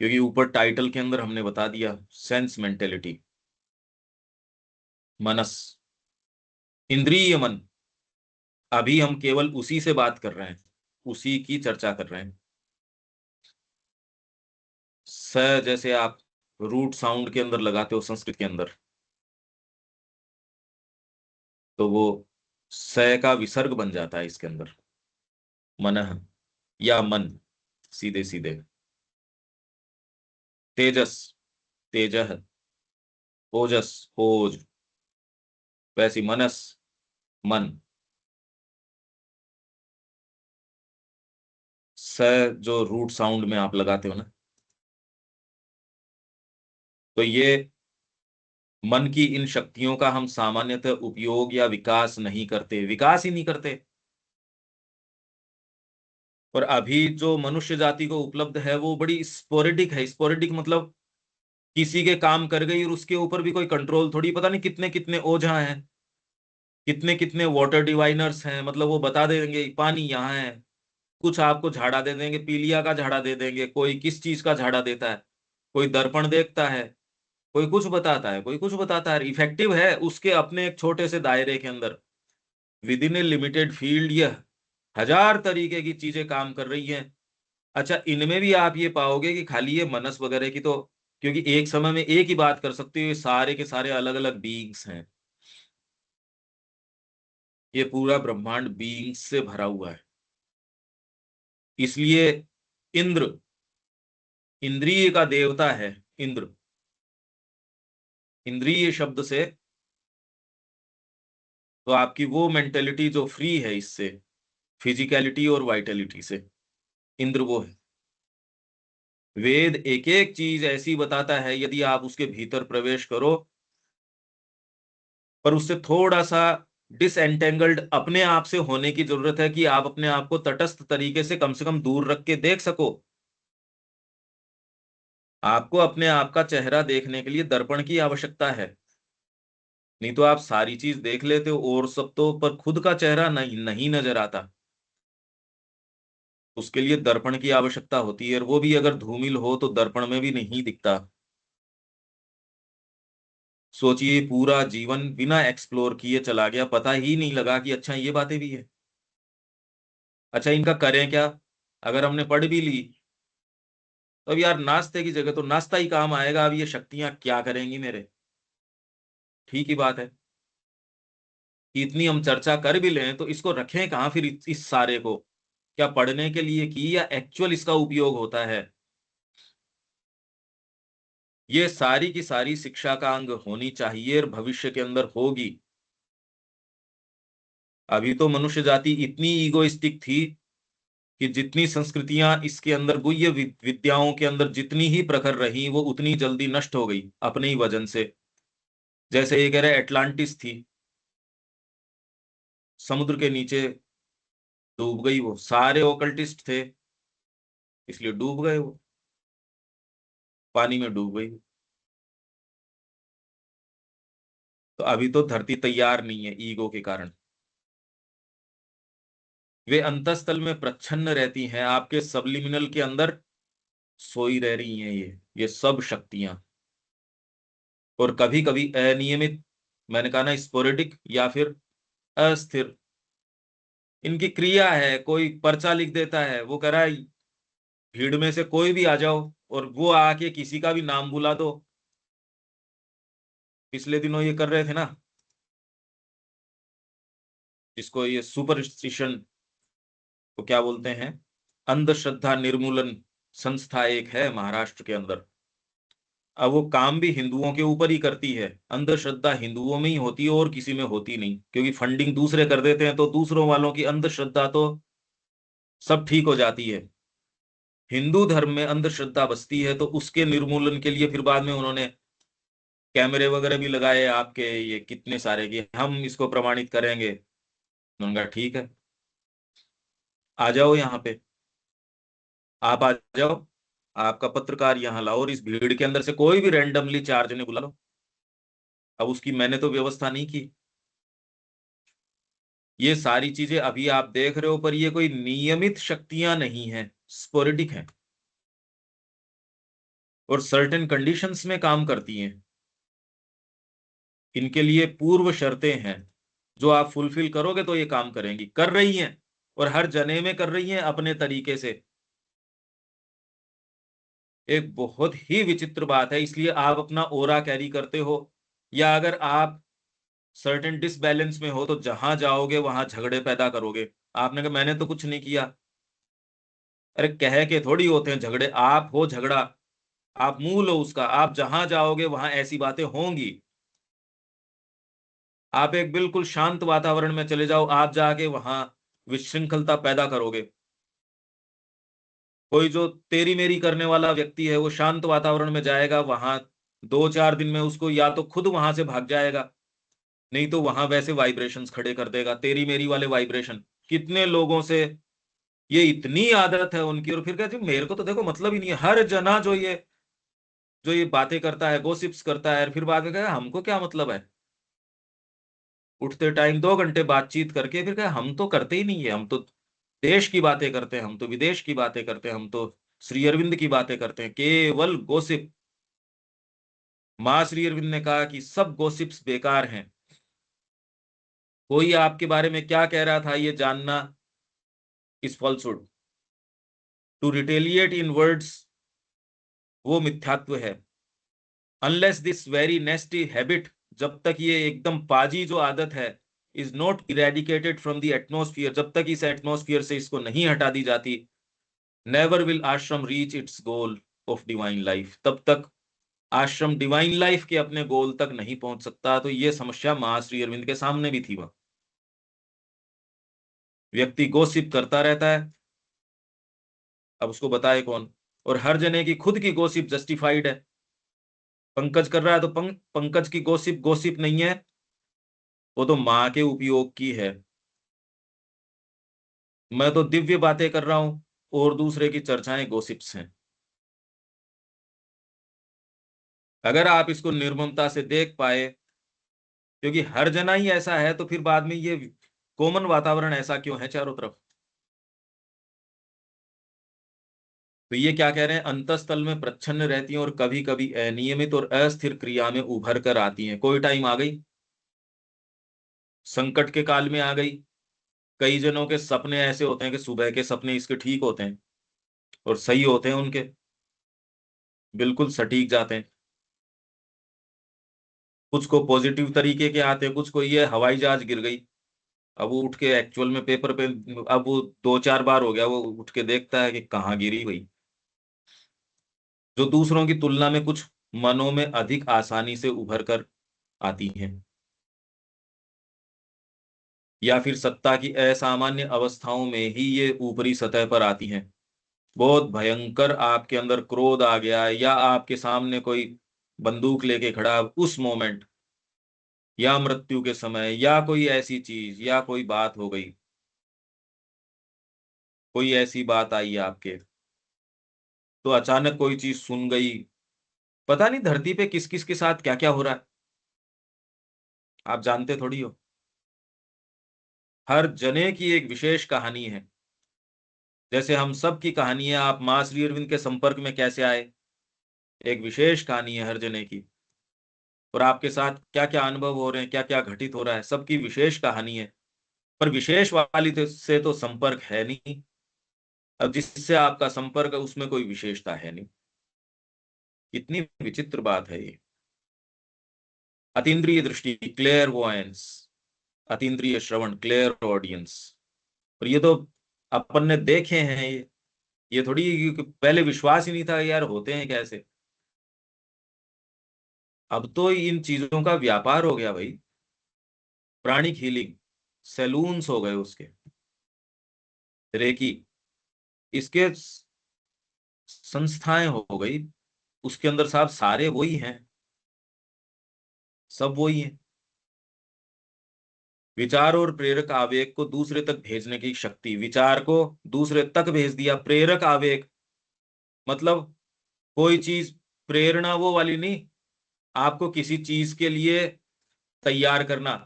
Speaker 1: क्योंकि ऊपर टाइटल के अंदर हमने बता दिया सेंस मेंटेलिटी, मनस, इंद्रिय मन। अभी हम केवल उसी से बात कर रहे हैं, उसी की चर्चा कर रहे हैं। स जैसे आप रूट साउंड के अंदर लगाते हो संस्कृत के अंदर, तो वो स का विसर्ग बन जाता है इसके अंदर, मनः या मन, सीधे सीधे। तेजस, तेजह, ओजस, ओज, वैसी मनस, मन। स जो रूट साउंड में आप लगाते हो ना, तो ये मन की इन शक्तियों का हम सामान्यतः उपयोग या विकास नहीं करते, विकास ही नहीं करते। और अभी जो मनुष्य जाति को उपलब्ध है वो बड़ी स्पोरेडिक है। स्पोरेडिक मतलब किसी के काम कर गई और उसके ऊपर भी कोई कंट्रोल थोड़ी, पता नहीं कितने कितने ओझा हैं, कितने कितने वाटर डिवाइनर्स हैं, मतलब वो बता देंगे पानी यहाँ है, कुछ आपको झाड़ा दे देंगे, पीलिया का झाड़ा दे देंगे, कोई किस चीज का झाड़ा देता है, कोई दर्पण देखता है, कोई कुछ बताता है, कोई कुछ बताता है। इफेक्टिव है उसके अपने एक छोटे से दायरे के अंदर, with in A limited field, ये हजार तरीके की चीजें काम कर रही हैं। अच्छा, इनमें भी आप ये पाओगे कि खाली ये मनस वगैरह की तो, क्योंकि एक समय में एक ही बात कर सकते हो, ये सारे के सारे अलग अलग बीइंग्स हैं। ये पूरा ब्रह्मांड बीइंग्स से भरा हुआ है। इसलिए इंद्र इंद्रिय का देवता है। इंद्र इंद्रिय शब्द से तो आपकी वो मेंटेलिटी जो फ्री है इससे, फिजिकलिटी और वाइटलिटी से, इंद्र वो है। वेद एक एक चीज ऐसी बताता है, यदि आप उसके भीतर प्रवेश करो, पर उससे थोड़ा सा डिसएंटेंगल्ड अपने आप से होने की जरूरत है कि आप अपने आप को तटस्थ तरीके से कम दूर रख के देख सको। आपको अपने आप का चेहरा देखने के लिए दर्पण की आवश्यकता है, नहीं तो आप सारी चीज देख लेते हो और सब तो, पर खुद का चेहरा नहीं नहीं नजर आता। उसके लिए दर्पण की आवश्यकता होती है, और वो भी अगर धूमिल हो तो दर्पण में भी नहीं दिखता। सोचिए पूरा जीवन बिना एक्सप्लोर किए चला गया, पता ही नहीं लगा कि अच्छा ये बातें भी है। अच्छा इनका करें क्या? अगर हमने पढ़ भी ली तो अब यार नाश्ते की जगह तो नाश्ता ही काम आएगा, अब ये शक्तियां क्या करेंगी मेरे? ठीक ही बात है। इतनी हम चर्चा कर भी लें तो इसको रखें कहाँ फिर इस सारे को? क्या पढ़ने के लिए की, या एक्चुअल इसका उपयोग होता है? ये सारी की सारी शिक्षा का अंग होनी चाहिए और भविष्य के अंदर होगी। अभी तो मनुष्य जाति इतनी ईगोइस्टिक थी कि जितनी संस्कृतियां इसके अंदर, गुह्य विद्याओं के अंदर जितनी ही प्रखर रही, वो उतनी जल्दी नष्ट हो गई अपने ही वजन से। जैसे ये कह रहे एटलांटिस थी, समुद्र के नीचे डूब गई, वो सारे ओकल्टिस्ट थे इसलिए डूब गए, वो पानी में डूब गई। तो अभी तो धरती तैयार नहीं है ईगो के कारण। वे अंतःस्थल में प्रच्छन्न रहती हैं, आपके सबलिमिनल के अंदर सोई रह रही हैं ये सब शक्तियां। और कभी कभी अनियमित, मैंने कहा ना स्पोरेडिक या फिर अस्थिर इनकी क्रिया है। कोई पर्चा लिख देता है, वो कह रहा है भीड़ में से कोई भी आ जाओ, और वो आके किसी का भी नाम बुला दो। पिछले दिनों ये कर रहे थे ना, जिसको ये सुपरस्टिशन को क्या बोलते हैं, अंधश्रद्धा निर्मूलन संस्था एक है महाराष्ट्र के अंदर। अब वो काम भी हिंदुओं के ऊपर ही करती है। अंधश्रद्धा हिंदुओं में ही होती है और किसी में होती नहीं, क्योंकि फंडिंग दूसरे कर देते हैं तो दूसरों वालों की अंधश्रद्धा तो सब ठीक हो जाती है। हिंदू धर्म में अंधश्रद्धा बसती है, तो उसके निर्मूलन के लिए फिर बाद में उन्होंने कैमरे वगैरह भी लगाए आपके, ये कितने सारे कि हम इसको प्रमाणित करेंगे। उन्होंने कहा ठीक है, आ जाओ यहाँ पे, आप आ जाओ, आपका पत्रकार यहाँ लाओ, और इस भीड़ के अंदर से कोई भी रैंडमली 4 जने बुला लो। अब उसकी मैंने तो व्यवस्था नहीं की। ये सारी चीजें अभी आप देख रहे हो, पर ये कोई नियमित शक्तियां नहीं है, स्पोरेडिक हैं और सर्टेन कंडीशंस में काम करती हैं। इनके लिए पूर्व शर्तें हैं, जो आप फुलफिल करोगे तो ये काम करेंगी, कर रही हैं, और हर जने में कर रही हैं अपने तरीके से। एक बहुत ही विचित्र बात है, इसलिए आप अपना ओरा कैरी करते हो, या अगर आप सर्टेन डिसबैलेंस में हो तो जहां जाओगे वहां झगड़े पैदा करोगे। आपने कहा मैंने तो कुछ नहीं किया, अरे कह के थोड़ी होते हैं झगड़े, आप हो झगड़ा, आप मूल हो उसका। आप जहां जाओगे वहां ऐसी बातें होंगी। आप एक बिल्कुल शांत वातावरण में चले जाओ, आप जाके वहां विशृंखलता पैदा करोगे। कोई जो तेरी मेरी करने वाला व्यक्ति है, वो शांत वातावरण में जाएगा, वहां 2-4 दिन में उसको या तो खुद वहां से भाग जाएगा, नहीं तो वहां वैसे वाइब्रेशंस खड़े कर देगा, तेरी मेरी वाले वाइब्रेशन। कितने लोगों से ये इतनी आदत है उनकी, और फिर कहते हैं, मेरे को तो देखो मतलब ही नहीं है। हर जना जो ये बातें करता है, गॉसिप्स करता है, फिर बाद में कहे हमको क्या मतलब है। उठते टाइम 2 घंटे बातचीत करके फिर कहे हम तो करते ही नहीं है, हम तो देश की बातें करते हैं, हम तो विदेश की बातें करते हैं, हम तो श्री अरविंद की बातें करते हैं, केवल गॉसिप। मां श्री अरविंद ने कहा कि सब गॉसिप्स बेकार हैं। कोई आपके बारे में क्या कह रहा था ये जानना is falsehood. To retaliate in words, वो मिथ्यात्व है। Unless this very nasty habit, जब तक ये एकदम पाजी जो आदत है, is not eradicated from the atmosphere, जब तक इस एटमोस्फियर से इसको नहीं हटा दी जाती, नेवर विल आश्रम reach its goal of divine life. तब तक आश्रम डिवाइन लाइफ के अपने गोल तक नहीं पहुंच सकता। तो ये समस्या महाश्री अरविंद के सामने भी थी वह। व्यक्ति गॉसिप करता रहता है, अब उसको बताए कौन। और हर जने की खुद की गॉसिप जस्टिफाइड है। पंकज कर रहा है तो पंकज की गॉसिप गॉसिप नहीं है, वो तो मां के उपयोग की है। मैं तो दिव्य बातें कर रहा हूं और दूसरे की चर्चाएं गॉसिप्स हैं। अगर आप इसको निर्ममता से देख पाए, क्योंकि हर जना ही ऐसा है, तो फिर बाद में ये कॉमन वातावरण ऐसा क्यों है चारों तरफ। तो ये क्या कह रहे हैं, अंतस्तल में प्रच्छन्न रहती हैं और कभी कभी अनियमित और अस्थिर क्रिया में उभर कर आती हैं। कोई टाइम आ गई, संकट के काल में आ गई। कई जनों के सपने ऐसे होते हैं कि सुबह के सपने इसके ठीक होते हैं और सही होते हैं, उनके बिल्कुल सटीक जाते हैं। कुछ को पॉजिटिव तरीके के आते हैं, कुछ को ये हवाई जहाज गिर गई। अब वो उठ के एक्चुअल में पेपर पे, अब वो 2-4 बार हो गया, वो उठ के देखता है कि कहाँ गिरी हुई। जो दूसरों की तुलना में कुछ मनों में अधिक आसानी से उभर कर आती हैं, या फिर सत्ता की असामान्य अवस्थाओं में ही ये ऊपरी सतह पर आती हैं। बहुत भयंकर आपके अंदर क्रोध आ गया, या आपके सामने कोई बंदूक लेके खड़ा, उस मोमेंट या मृत्यु के समय, या कोई ऐसी चीज या कोई बात हो गई, कोई ऐसी बात आई आपके, तो अचानक कोई चीज सुन गई। पता नहीं धरती पे किस किस के साथ क्या क्या हो रहा है, आप जानते थोड़ी हो। हर जने की एक विशेष कहानी है। जैसे हम सब की कहानी है, आप मां श्री अरविंद के संपर्क में कैसे आए, एक विशेष कहानी है हर जने की। और आपके साथ क्या क्या अनुभव हो रहे हैं, क्या क्या घटित हो रहा है, सबकी विशेष कहानी है। पर विशेष वाली से तो संपर्क है नहीं। अब जिससे आपका संपर्क है उसमें कोई विशेषता है नहीं। कितनी विचित्र बात है ये। अतीन्द्रिय दृष्टि, क्लेयर वॉयंस, अतीन्द्रिय श्रवण, क्लेयर ऑडियंस। और ये तो अपन ने देखे हैं। ये थोड़ी पहले विश्वास ही नहीं था यार, होते हैं कैसे। अब तो इन चीजों का व्यापार हो गया भाई। प्राणिक हीलिंग सैलून्स हो गए उसके, रेकी इसके संस्थाएं हो गई। उसके अंदर साहब सारे वही हैं, सब वही हैं। विचार और प्रेरक आवेग को दूसरे तक भेजने की शक्ति, विचार को दूसरे तक भेज दिया। प्रेरक आवेग मतलब कोई चीज, प्रेरणा वो वाली नहीं, आपको किसी चीज के लिए तैयार करना।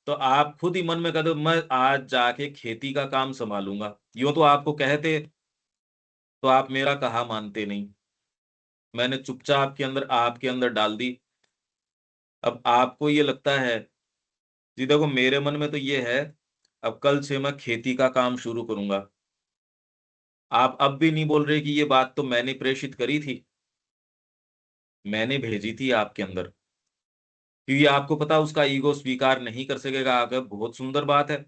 Speaker 1: तो आप खुद ही मन में कहते हो मैं आज जाके खेती का काम संभालूंगा, यूं तो आपको कहते, तो आप मेरा कहा मानते नहीं। मैंने चुपचाप के अंदर आपके अंदर डाल दी। अब आपको ये लगता है, जी देखो मेरे मन में तो ये है, अब कल से मैं खेती का काम शुरू करूंगा। आप अब भी नहीं बोल रहे कि ये बात तो मैंने प्रेषित करी थी, मैंने भेजी थी आपके अंदर। क्योंकि आपको पता उसका ईगो स्वीकार नहीं कर सकेगा। अगर बहुत सुंदर बात है,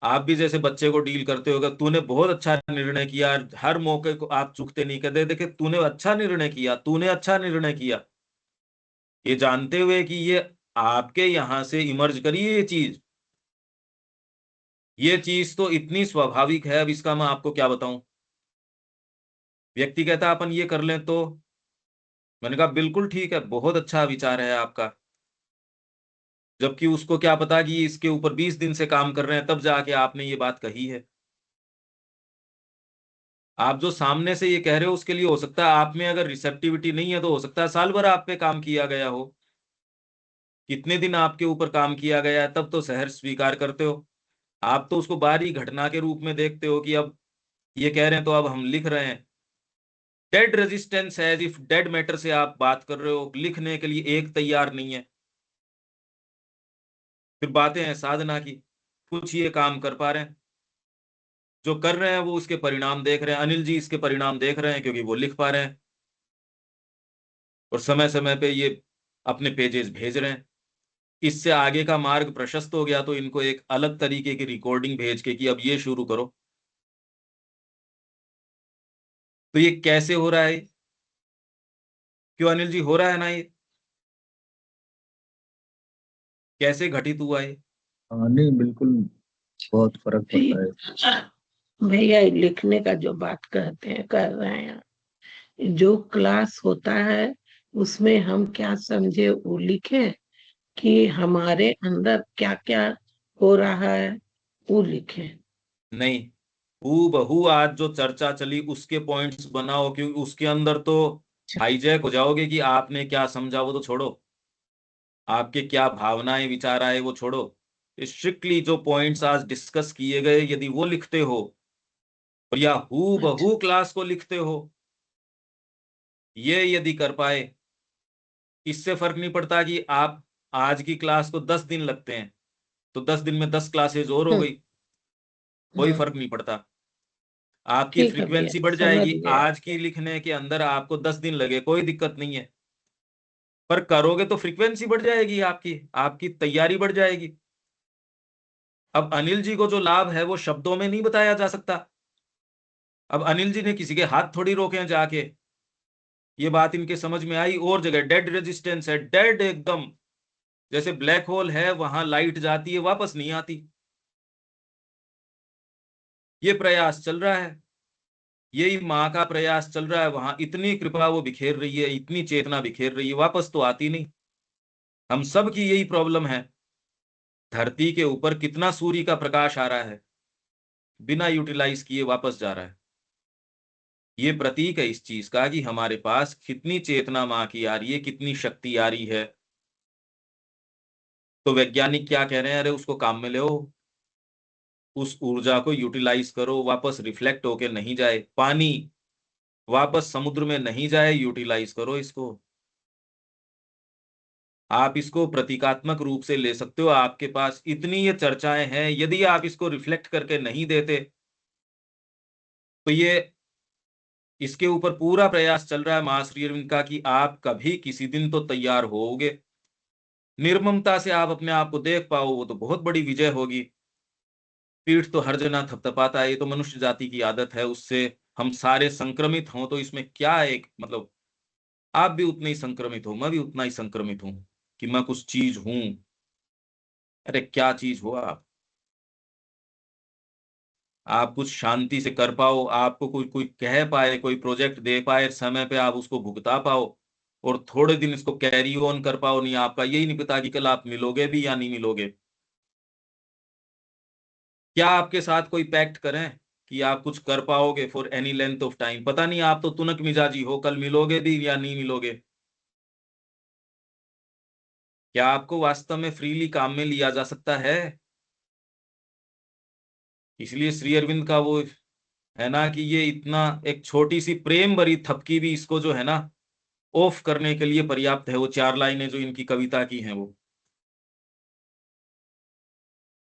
Speaker 1: आप भी जैसे बच्चे को डील करते होगा, तूने बहुत अच्छा निर्णय किया, हर मौके को आप चूकते नहीं कहते, देखे तूने अच्छा निर्णय किया, तूने अच्छा निर्णय किया, ये जानते हुए कि ये आपके यहां से इमर्ज करी है ये चीज। ये चीज तो इतनी स्वाभाविक है, अब इसका मैं आपको क्या बताऊं। व्यक्ति कहता अपन ये कर लें तो, मैंने कहा बिल्कुल ठीक है, बहुत अच्छा विचार है आपका। जबकि उसको क्या पता कि इसके ऊपर 20 दिन से काम कर रहे हैं, तब जाके आपने ये बात कही है। आप जो सामने से ये कह रहे हो उसके लिए हो सकता है आप में अगर रिसेप्टिविटी नहीं है, तो हो सकता है साल भर आप पे काम किया गया हो, कितने दिन आपके ऊपर काम किया गया है, तब तो सहर्ष स्वीकार करते हो। आप तो उसको बाहरी घटना के रूप में देखते हो कि अब ये कह रहे हैं तो अब हम लिख रहे हैं। डेड रेजिस्टेंस है, इफ डेड मैटर से आप बात कर रहे हो, लिखने के लिए एक तैयार नहीं है। फिर बातें हैं साधना की, कुछ ये काम कर पा रहे हैं, जो कर रहे हैं वो उसके परिणाम देख रहे हैं। अनिल जी इसके परिणाम देख रहे हैं क्योंकि वो लिख पा रहे हैं, और समय समय पे ये अपने पेजेस भेज रहे हैं। इससे आगे का मार्ग प्रशस्त हो गया, तो इनको एक अलग तरीके की रिकॉर्डिंग भेज के कि अब ये शुरू करो। तो ये कैसे हो रहा है, क्यों अनिल जी हो रहा है ना ये, कैसे घटित हुआ ये।
Speaker 3: हाँ नहीं बिल्कुल, बहुत फर्क पड़ता है।
Speaker 2: फिर भैया लिखने का जो बात कहते हैं कर रहे हैं, जो क्लास होता है उसमें हम क्या समझे वो लिखें कि हमारे अंदर क्या क्या हो रहा है वो लिखें।
Speaker 1: नहीं, हूबहू आज जो चर्चा चली उसके पॉइंट्स बनाओ, क्योंकि उसके अंदर तो हाईजैक हो जाओगे कि आपने क्या समझा वो तो छोड़ो, आपके क्या भावनाएं विचार आए वो छोड़ो। स्ट्रिक्टली जो पॉइंट्स आज डिस्कस किए गए यदि वो लिखते हो, और या
Speaker 2: अच्छा।
Speaker 1: हूबहू क्लास को लिखते हो, ये यदि कर पाए, इससे फर्क नहीं पड़ता कि आप आज की क्लास को 10 दिन लगते हैं तो 10 दिन में 10 क्लासेज और हो
Speaker 2: हम्म।
Speaker 1: गई, कोई
Speaker 2: हाँ
Speaker 1: फर्क नहीं पड़ता। आपकी
Speaker 2: ठीक है भैया,
Speaker 1: फ्रीक्वेंसी बढ़
Speaker 2: समझ
Speaker 1: जाएगी,
Speaker 2: गया।
Speaker 1: आज की लिखने के अंदर आपको 10 दिन लगे कोई दिक्कत नहीं है, पर करोगे तो फ्रीक्वेंसी बढ़ जाएगी, आपकी आपकी तैयारी बढ़ जाएगी। अब अनिल जी को जो लाभ है वो शब्दों में नहीं बताया जा सकता। अब अनिल जी ने किसी के हाथ थोड़ी रोके हैं जाके, ये बात इनके समझ में आई और जगह डेड रेजिस्टेंस है, डेड एकदम, जैसे ब्लैक होल है वहां लाइट जाती है वापस नहीं आती, ये प्रयास चल रहा है, यही माँ का प्रयास चल रहा है, वहां इतनी कृपा वो बिखेर रही है, इतनी चेतना बिखेर रही है, वापस तो आती नहीं। हम सब की यही प्रॉब्लम है, धरती के ऊपर कितना सूर्य का प्रकाश आ रहा है, बिना यूटिलाइज किए वापस जा रहा है। ये प्रतीक है इस चीज का कि हमारे पास कितनी चेतना माँ की आ रही है, कितनी शक्ति आ रही है। तो वैज्ञानिक क्या कह रहे हैं, अरे उसको काम में ले, उस ऊर्जा को यूटिलाइज करो, वापस रिफ्लेक्ट होके नहीं जाए, पानी वापस समुद्र में नहीं जाए, यूटिलाइज करो इसको। आप इसको प्रतीकात्मक रूप से ले सकते हो, आपके पास इतनी ये चर्चाएं हैं, यदि आप इसको रिफ्लेक्ट करके नहीं देते तो ये इसके ऊपर पूरा प्रयास चल रहा है मां श्री अरविंद का कि आप कभी किसी दिन तो तैयार होोगे, निर्ममता से आप अपने आप को देख पाओ, वो तो बहुत बड़ी विजय होगी। पीठ तो हर जना थपथपाता है, ये तो मनुष्य जाति की आदत है, उससे हम सारे संक्रमित हों तो इसमें क्या एक मतलब, आप भी उतने ही संक्रमित हो, मैं भी उतना ही संक्रमित हूं कि मैं कुछ चीज हूं। अरे क्या चीज हो आप कुछ शांति से कर पाओ, आपको कोई कोई कह पाए, कोई प्रोजेक्ट दे पाए, समय पे आप उसको भुगता पाओ और थोड़े दिन इसको कैरी ऑन कर पाओ, नहीं आपका यही नहीं पता कि कल आप मिलोगे भी या नहीं मिलोगे। क्या आपके साथ कोई पैक्ट करें कि आप कुछ कर पाओगे for any length of time, पता नहीं, आप तो तुनक मिजाजी हो, कल मिलोगे भी या नहीं मिलोगे। क्या आपको वास्तव में फ्रीली काम में लिया जा सकता है। इसलिए श्री अरविंद का वो है ना कि ये इतना एक छोटी सी प्रेम भरी थपकी भी इसको जो है ना ऑफ करने के लिए पर्याप्त है, वो 4 लाइनें जो इनकी कविता की हैं वो,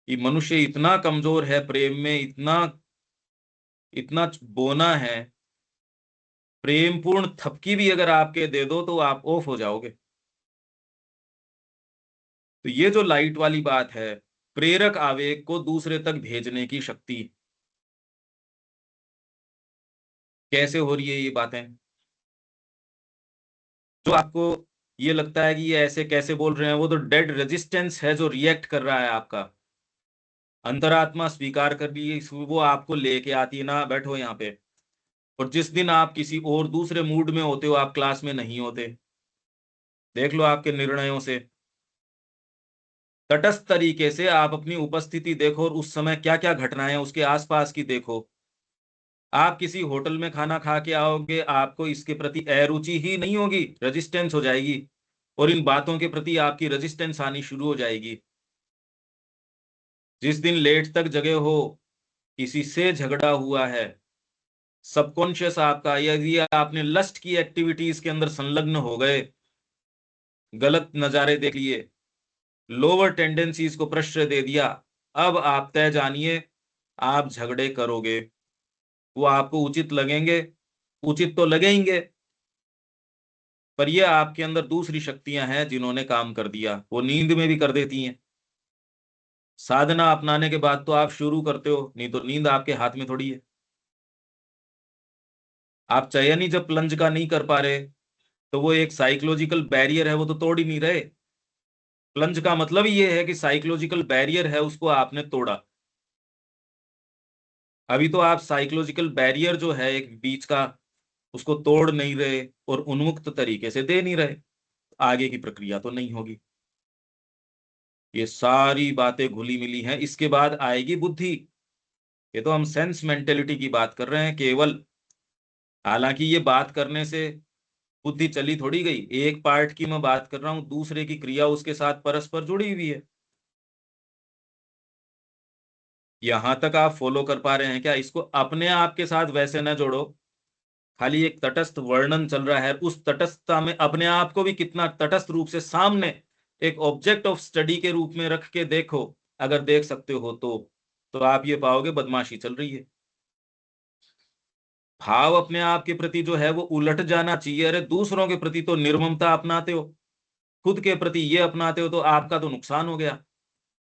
Speaker 1: कि मनुष्य इतना कमजोर है प्रेम में, इतना इतना बोना है, प्रेम पूर्ण थपकी भी अगर आपके दे दो तो आप ऑफ हो जाओगे। तो ये जो लाइट वाली बात है, प्रेरक आवेग को दूसरे तक भेजने की शक्ति, कैसे हो रही है ये बातें, जो आपको ये लगता है कि ये ऐसे कैसे बोल रहे हैं, वो तो डेड रेजिस्टेंस है जो रिएक्ट कर रहा है, आपका अंतरात्मा स्वीकार कर ली, वो आपको लेके आती है ना, बैठो यहाँ पे। और जिस दिन आप किसी और दूसरे मूड में होते हो, आप क्लास में नहीं होते, देख लो आपके निर्णयों से, तटस्थ तरीके से आप अपनी उपस्थिति देखो और उस समय क्या क्या घटनाएं हैं उसके आसपास की देखो। आप किसी होटल में खाना खा के आओगे, आपको इसके प्रति अरुचि ही नहीं होगी, रेजिस्टेंस हो जाएगी, और इन बातों के प्रति आपकी रेजिस्टेंस आनी शुरू हो जाएगी। जिस दिन लेट तक जगे हो, किसी से झगड़ा हुआ है, सबकॉन्शियस आपका, यदि आपने लस्ट की एक्टिविटीज के अंदर संलग्न हो गए, गलत नजारे देख लिए, लोअर टेंडेंसीज को प्रश्रय दे दिया, अब आप तय जानिए, आप झगड़े करोगे, वो आपको उचित लगेंगे, उचित तो लगेंगे, पर ये आपके अंदर दूसरी शक्तियां हैं जिन्होंने काम कर दिया, वो नींद में भी कर देती हैं। साधना अपनाने के बाद तो आप शुरू करते हो, नहीं तो नींद आपके हाथ में थोड़ी है। आप चयन ही जब प्लंज का नहीं कर पा रहे, तो वो एक साइकोलॉजिकल बैरियर है, वो तो तोड़ ही नहीं रहे। प्लंज का मतलब ही ये है कि साइकोलॉजिकल बैरियर है, उसको आपने तोड़ा। अभी तो आप साइकोलॉजिकल बैरियर जो है एक बीच का, उसको तोड़ नहीं रहे और उन्मुक्त तरीके से दे नहीं रहे, आगे की प्रक्रिया तो नहीं होगी। ये सारी बातें घुली मिली हैं। इसके बाद आएगी बुद्धि। ये तो हम सेंस मेंटेलिटी की बात कर रहे हैं केवल। हालांकि ये बात करने से बुद्धि चली थोड़ी गई, एक पार्ट की मैं बात कर रहा हूं, दूसरे की क्रिया उसके साथ परस्पर जुड़ी हुई है। यहां तक आप फॉलो कर पा रहे हैं क्या? इसको अपने आप के साथ वैसे न जोड़ो, खाली एक तटस्थ वर्णन चल रहा है, उस तटस्थता में अपने आप को भी कितना तटस्थ रूप से सामने एक ऑब्जेक्ट ऑफ स्टडी के रूप में रख के देखो। अगर देख सकते हो तो आप ये पाओगे बदमाशी चल रही है। भाव अपने आप के प्रति जो है वो उलट जाना चाहिए। अरे दूसरों के प्रति तो निर्ममता अपनाते हो, खुद के प्रति ये अपनाते हो, तो आपका तो नुकसान हो गया।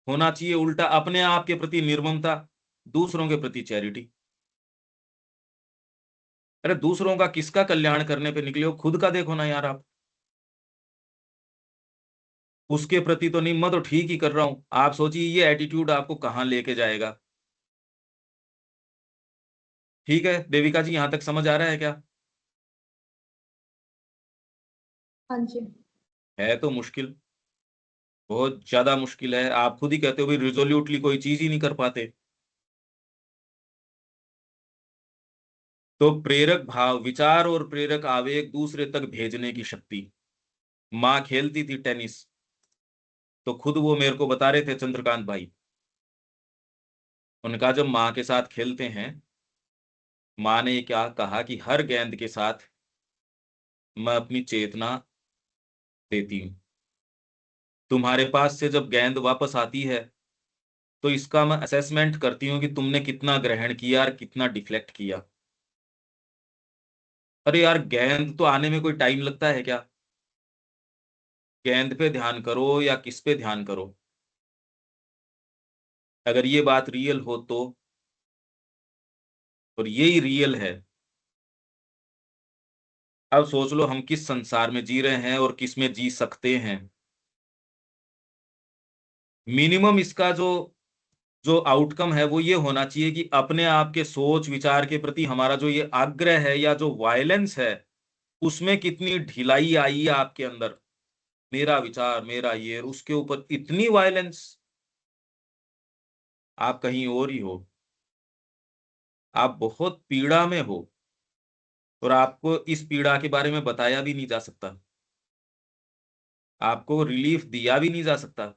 Speaker 1: होना चाहिए उल्टा, अपने आप के प्रति निर्ममता, दूसरों के प्रति चैरिटी। अरे दूसरों का किसका कल्याण करने पे निकले हो? खुद का देखो ना यार आप। उसके प्रति तो नहीं, मैं तो ठीक ही कर रहा हूं। आप सोचिए ये एटीट्यूड आपको कहां लेके जाएगा। ठीक है देविका जी, यहां तक समझ आ रहा है क्या?
Speaker 4: हाँ जी।
Speaker 1: है तो मुश्किल, बहुत ज्यादा मुश्किल है। आप खुद ही कहते हो भाई रिजोल्यूटली कोई चीज ही नहीं कर पाते। तो प्रेरक भाव, विचार और प्रेरक आवेग दूसरे तक भेजने की शक्ति। माँ खेलती थी टेनिस, तो खुद वो मेरे को बता रहे थे चंद्रकांत भाई, उनका जब माँ के साथ खेलते हैं, माँ ने क्या कहा कि हर गेंद के साथ मैं अपनी चेतना देती हूँ। तुम्हारे पास से जब गेंद वापस आती है तो इसका मैं असेसमेंट करती हूँ कि तुमने कितना ग्रहण किया और कितना डिफ्लेक्ट किया। अरे यार गेंद तो आने में कोई टाइम लगता है क्या? गेंद पे ध्यान करो या किस पे ध्यान करो। अगर ये बात रियल हो तो, और यही रियल है। अब सोच लो हम किस संसार में जी रहे हैं और किस में जी सकते हैं। मिनिमम इसका जो जो आउटकम है वो ये होना चाहिए कि अपने आप के सोच विचार के प्रति हमारा जो ये आग्रह है या जो वायलेंस है, उसमें कितनी ढिलाई आई है आपके अंदर। मेरा विचार, मेरा ये, उसके ऊपर इतनी वायलेंस। आप कहीं और ही हो, आप बहुत पीड़ा में हो, और आपको इस पीड़ा के बारे में बताया भी नहीं जा सकता, आपको रिलीफ दिया भी नहीं जा सकता।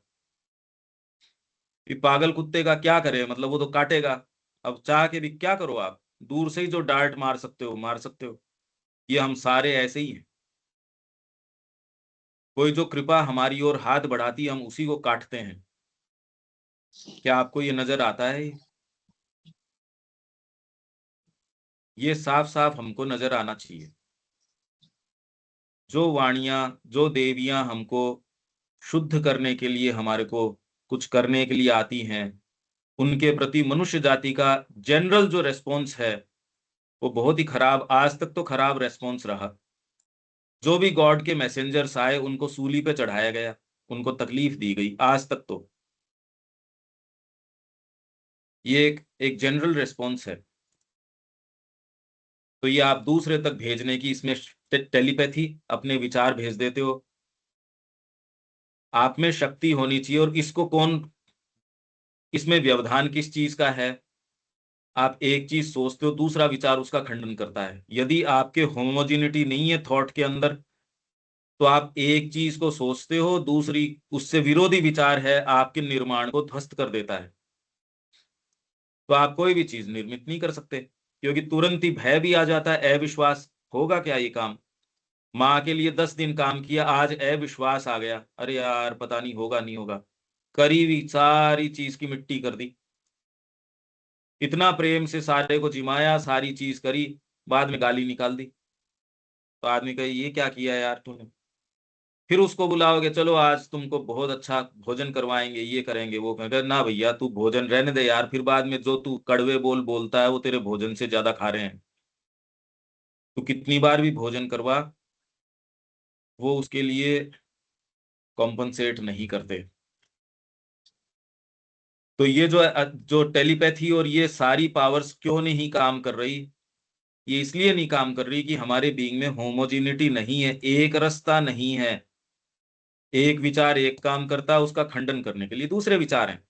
Speaker 1: कि पागल कुत्ते का क्या करे, मतलब वो तो काटेगा। अब चाह के भी क्या करो आप? दूर से ही जो डांट मार सकते हो मार सकते हो। ये हम सारे ऐसे ही हैं। कोई जो कृपा हमारी ओर हाथ बढ़ाती है हम उसी को काटते हैं। क्या आपको ये नजर आता है? ये साफ साफ हमको नजर आना चाहिए। जो वाणियां, जो देवियां हमको शुद्ध करने के लिए, हमारे को कुछ करने के लिए आती हैं, उनके प्रति मनुष्य जाति का जनरल जो रेस्पॉन्स है वो बहुत ही खराब, आज तक तो खराब रेस्पॉन्स रहा। जो भी गॉड के मैसेंजर्स आए उनको सूली पे चढ़ाया गया, उनको तकलीफ दी गई, आज तक तो ये एक जनरल रेस्पॉन्स है। तो ये आप दूसरे तक भेजने की, इसमें टेलीपैथी, अपने विचार भेज देते हो। आप में शक्ति होनी चाहिए, और इसको कौन, इसमें व्यवधान किस चीज का है? आप एक चीज सोचते हो, दूसरा विचार उसका खंडन करता है। यदि आपके होमोजिनिटी नहीं है थॉट के अंदर, तो आप एक चीज को सोचते हो, दूसरी उससे विरोधी विचार है, आपके निर्माण को ध्वस्त कर देता है। तो आप कोई भी चीज निर्मित नहीं कर सकते, क्योंकि तुरंत ही भय भी आ जाता है, अविश्वास। होगा क्या ये काम? माँ के लिए 10 दिन काम किया, आज अविश्वास आ गया, अरे यार पता नहीं होगा नहीं होगा। करी हुई सारी चीज की मिट्टी कर दी। इतना प्रेम से सारे को जिमाया, सारी चीज करी, बाद में गाली निकाल दी। तो आदमी कहे ये क्या किया यार तूने? फिर उसको बुलाओगे, चलो आज तुमको बहुत अच्छा भोजन करवाएंगे, ये करेंगे वो करेंगे। ना भैया तू भोजन रहने दे यार, फिर बाद में जो तू कड़वे बोल बोलता है वो तेरे भोजन से ज्यादा खा रहे हैं। तू कितनी बार भी भोजन करवा, वो उसके लिए कॉम्पनसेट नहीं करते। तो ये जो टेलीपैथी और ये सारी पावर्स क्यों नहीं काम कर रही? ये इसलिए नहीं काम कर रही कि हमारे बीइंग में होमोजिनिटी नहीं है, एक रसता नहीं है। एक विचार एक काम करता है, उसका खंडन करने के लिए दूसरे विचार हैं।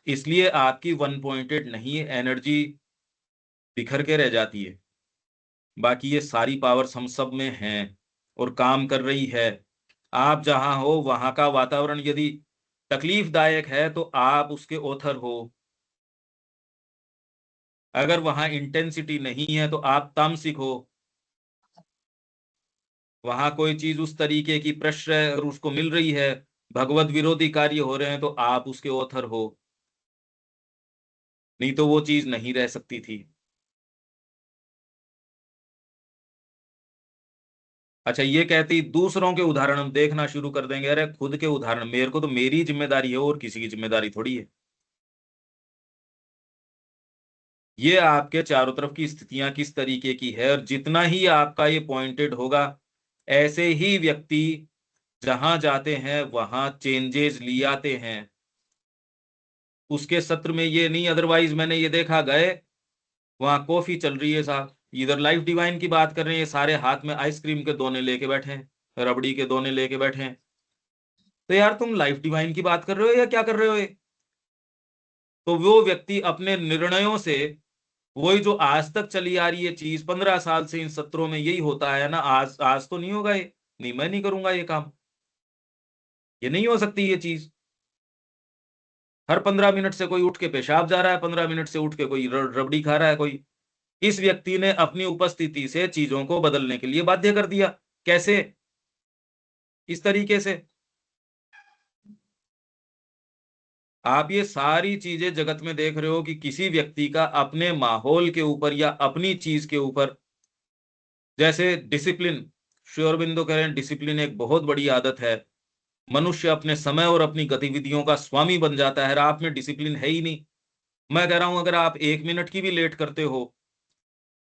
Speaker 1: इसलिए आपकी वन पॉइंटेड नहीं है, एनर्जी बिखर के रह जाती है। बाकी ये सारी पावर्स हम सब में हैं और काम कर रही है। आप जहां हो वहां का वातावरण यदि तकलीफदायक है तो आप उसके ओथर हो। अगर वहां इंटेंसिटी नहीं है तो आप तामसिक हो। वहां कोई चीज उस तरीके की प्रश्रय अगर उसको मिल रही है, भगवत विरोधी कार्य हो रहे हैं, तो आप उसके ओथर हो। नहीं तो वो चीज नहीं रह सकती थी। अच्छा, ये कहती दूसरों के उदाहरण हम देखना शुरू कर देंगे। अरे खुद के उदाहरण, मेरे को तो मेरी जिम्मेदारी है और किसी की जिम्मेदारी थोड़ी है। ये आपके चारों तरफ की स्थितियां किस तरीके की है, और जितना ही आपका ये पॉइंटेड होगा, ऐसे ही व्यक्ति जहां जाते हैं वहां चेंजेस ले आते हैं। उसके सत्र में ये नहीं, अदरवाइज मैंने ये देखा, गए वहां कॉफी चल रही है साहब, इधर लाइफ डिवाइन की बात कर रहे हैं, सारे हाथ में आइसक्रीम के दोने लेके बैठे हैं, रबड़ी के दोने लेके बैठे हैं। तो यार तुम लाइफ डिवाइन की बात कर रहे हो या क्या कर रहे हो ये? तो वो व्यक्ति अपने निर्णयों से, वही जो आज तक चली आ रही है चीज, 15 साल से इन सत्रों में यही होता है ना, आज आज तो नहीं होगा ये, नहीं मैं नहीं करूंगा ये काम, ये नहीं हो सकती ये चीज। हर 15 मिनट से कोई उठ के पेशाब जा रहा है, 15 मिनट से उठ के कोई रबड़ी खा रहा है कोई। इस व्यक्ति ने अपनी उपस्थिति से चीजों को बदलने के लिए बाध्य कर दिया। कैसे? इस तरीके से। आप ये सारी चीजें जगत में देख रहे हो कि किसी व्यक्ति का अपने माहौल के ऊपर या अपनी चीज के ऊपर, जैसे डिसिप्लिन, श्री अरबिंदो कह रहे हैं डिसिप्लिन एक बहुत बड़ी आदत है। मनुष्य अपने समय और अपनी गतिविधियों का स्वामी बन जाता है। आप में डिसिप्लिन है ही नहीं। मैं कह रहा हूं अगर आप 1 मिनट की भी लेट करते हो,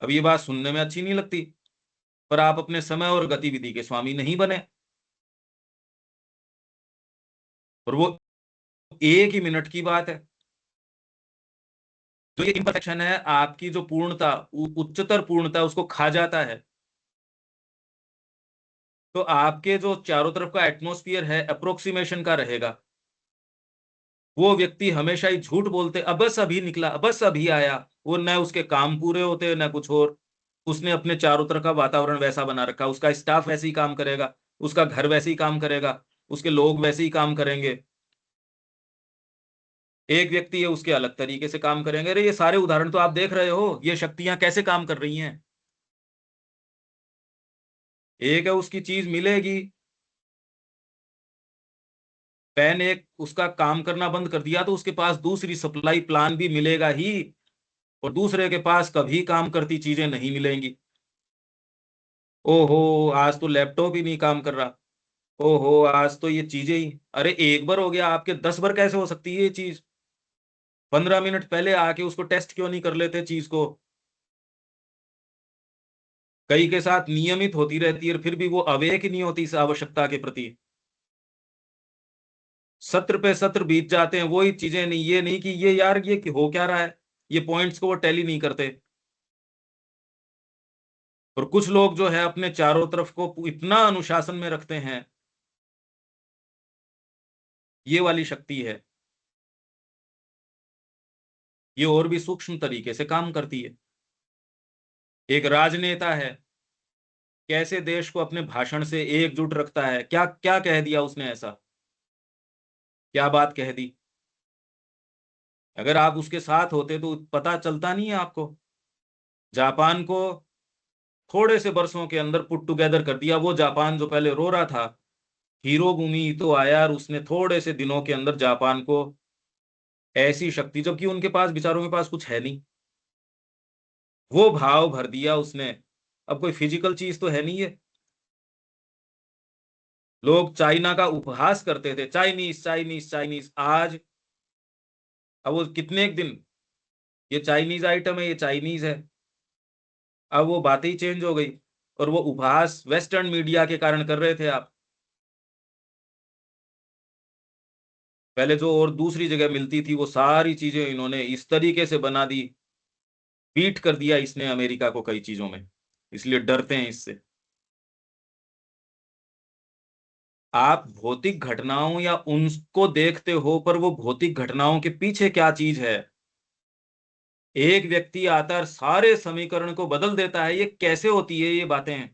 Speaker 1: अब ये बात सुनने में अच्छी नहीं लगती, पर आप अपने समय और गतिविधि के स्वामी नहीं बने, और वो 1 ही मिनट की बात है। तो ये इम्परफेक्शन है, आपकी जो पूर्णता, उच्चतर पूर्णता उसको खा जाता है। तो आपके जो चारों तरफ का एटमॉस्फेयर है अप्रोक्सीमेशन का रहेगा। वो व्यक्ति हमेशा ही झूठ बोलते, अब बस अभी निकला, अब बस अभी आया, वो न उसके काम पूरे होते न कुछ और। उसने अपने चारों तरफ का वातावरण वैसा बना रखा, उसका स्टाफ वैसे ही काम करेगा, उसका घर वैसे ही काम करेगा, उसके लोग वैसे ही काम करेंगे। एक व्यक्ति है, उसके अलग तरीके से काम करेंगे। अरे ये सारे उदाहरण तो आप देख रहे हो, ये शक्तियां कैसे काम कर रही हैं। एक है उसकी चीज मिलेगी, पेन एक उसका काम करना बंद कर दिया तो उसके पास दूसरी सप्लाई प्लान भी मिलेगा ही, और दूसरे के पास कभी काम करती चीजें नहीं मिलेंगी। ओहो, आज तो लैपटॉप ही नहीं काम कर रहा, ओहो आज तो ये चीजें ही, अरे एक बार हो गया, आपके 10 बार कैसे हो सकती है ये चीज? 15 मिनट पहले आके उसको टेस्ट क्यों नहीं कर लेते चीज को? कई के साथ नियमित होती रहती है, फिर भी वो अवेक ही नहीं होती इस आवश्यकता के प्रति। सत्र पे सत्र बीत जाते हैं, वही चीजें नहीं, ये नहीं कि ये यार ये हो क्या रहा है, ये पॉइंट्स को वो टैली नहीं करते। और कुछ लोग जो है अपने चारों तरफ को इतना अनुशासन में रखते हैं, ये वाली शक्ति है, ये और भी सूक्ष्म तरीके से काम करती है। एक राजनेता है, कैसे देश को अपने भाषण से एकजुट रखता है, क्या क्या कह दिया उसने ऐसा, क्या बात कह दी। अगर आप उसके साथ होते तो पता चलता नहीं है आपको। जापान को थोड़े से बरसों के अंदर पुट टुगेदर कर दिया। वो जापान जो पहले रो रहा था, हीरोबुमी तो आया और उसने थोड़े से दिनों के अंदर जापान को ऐसी शक्ति, जबकि उनके पास बेचारों के पास कुछ है नहीं, वो भाव भर दिया उसने। अब कोई फिजिकल चीज तो है नहीं है। लोग चाइना का उपहास करते थे, चाइनीज चाइनीज चाइनीज, आज अब वो कितने एक दिन ये चाइनीज आइटम है, ये चाइनीज है, अब वो बातें ही चेंज हो गई। और वो उपहास वेस्टर्न मीडिया के कारण कर रहे थे आप। पहले जो और दूसरी जगह मिलती थी वो सारी चीजें इन्होंने इस तरीके से बना दी, बीट कर दिया इसने अमेरिका को कई चीजों में, इसलिए डरते हैं इससे। आप भौतिक घटनाओं या उनको देखते हो, पर वो भौतिक घटनाओं के पीछे क्या चीज है। एक व्यक्ति आता है सारे समीकरण को बदल देता है, ये कैसे होती है ये बातें,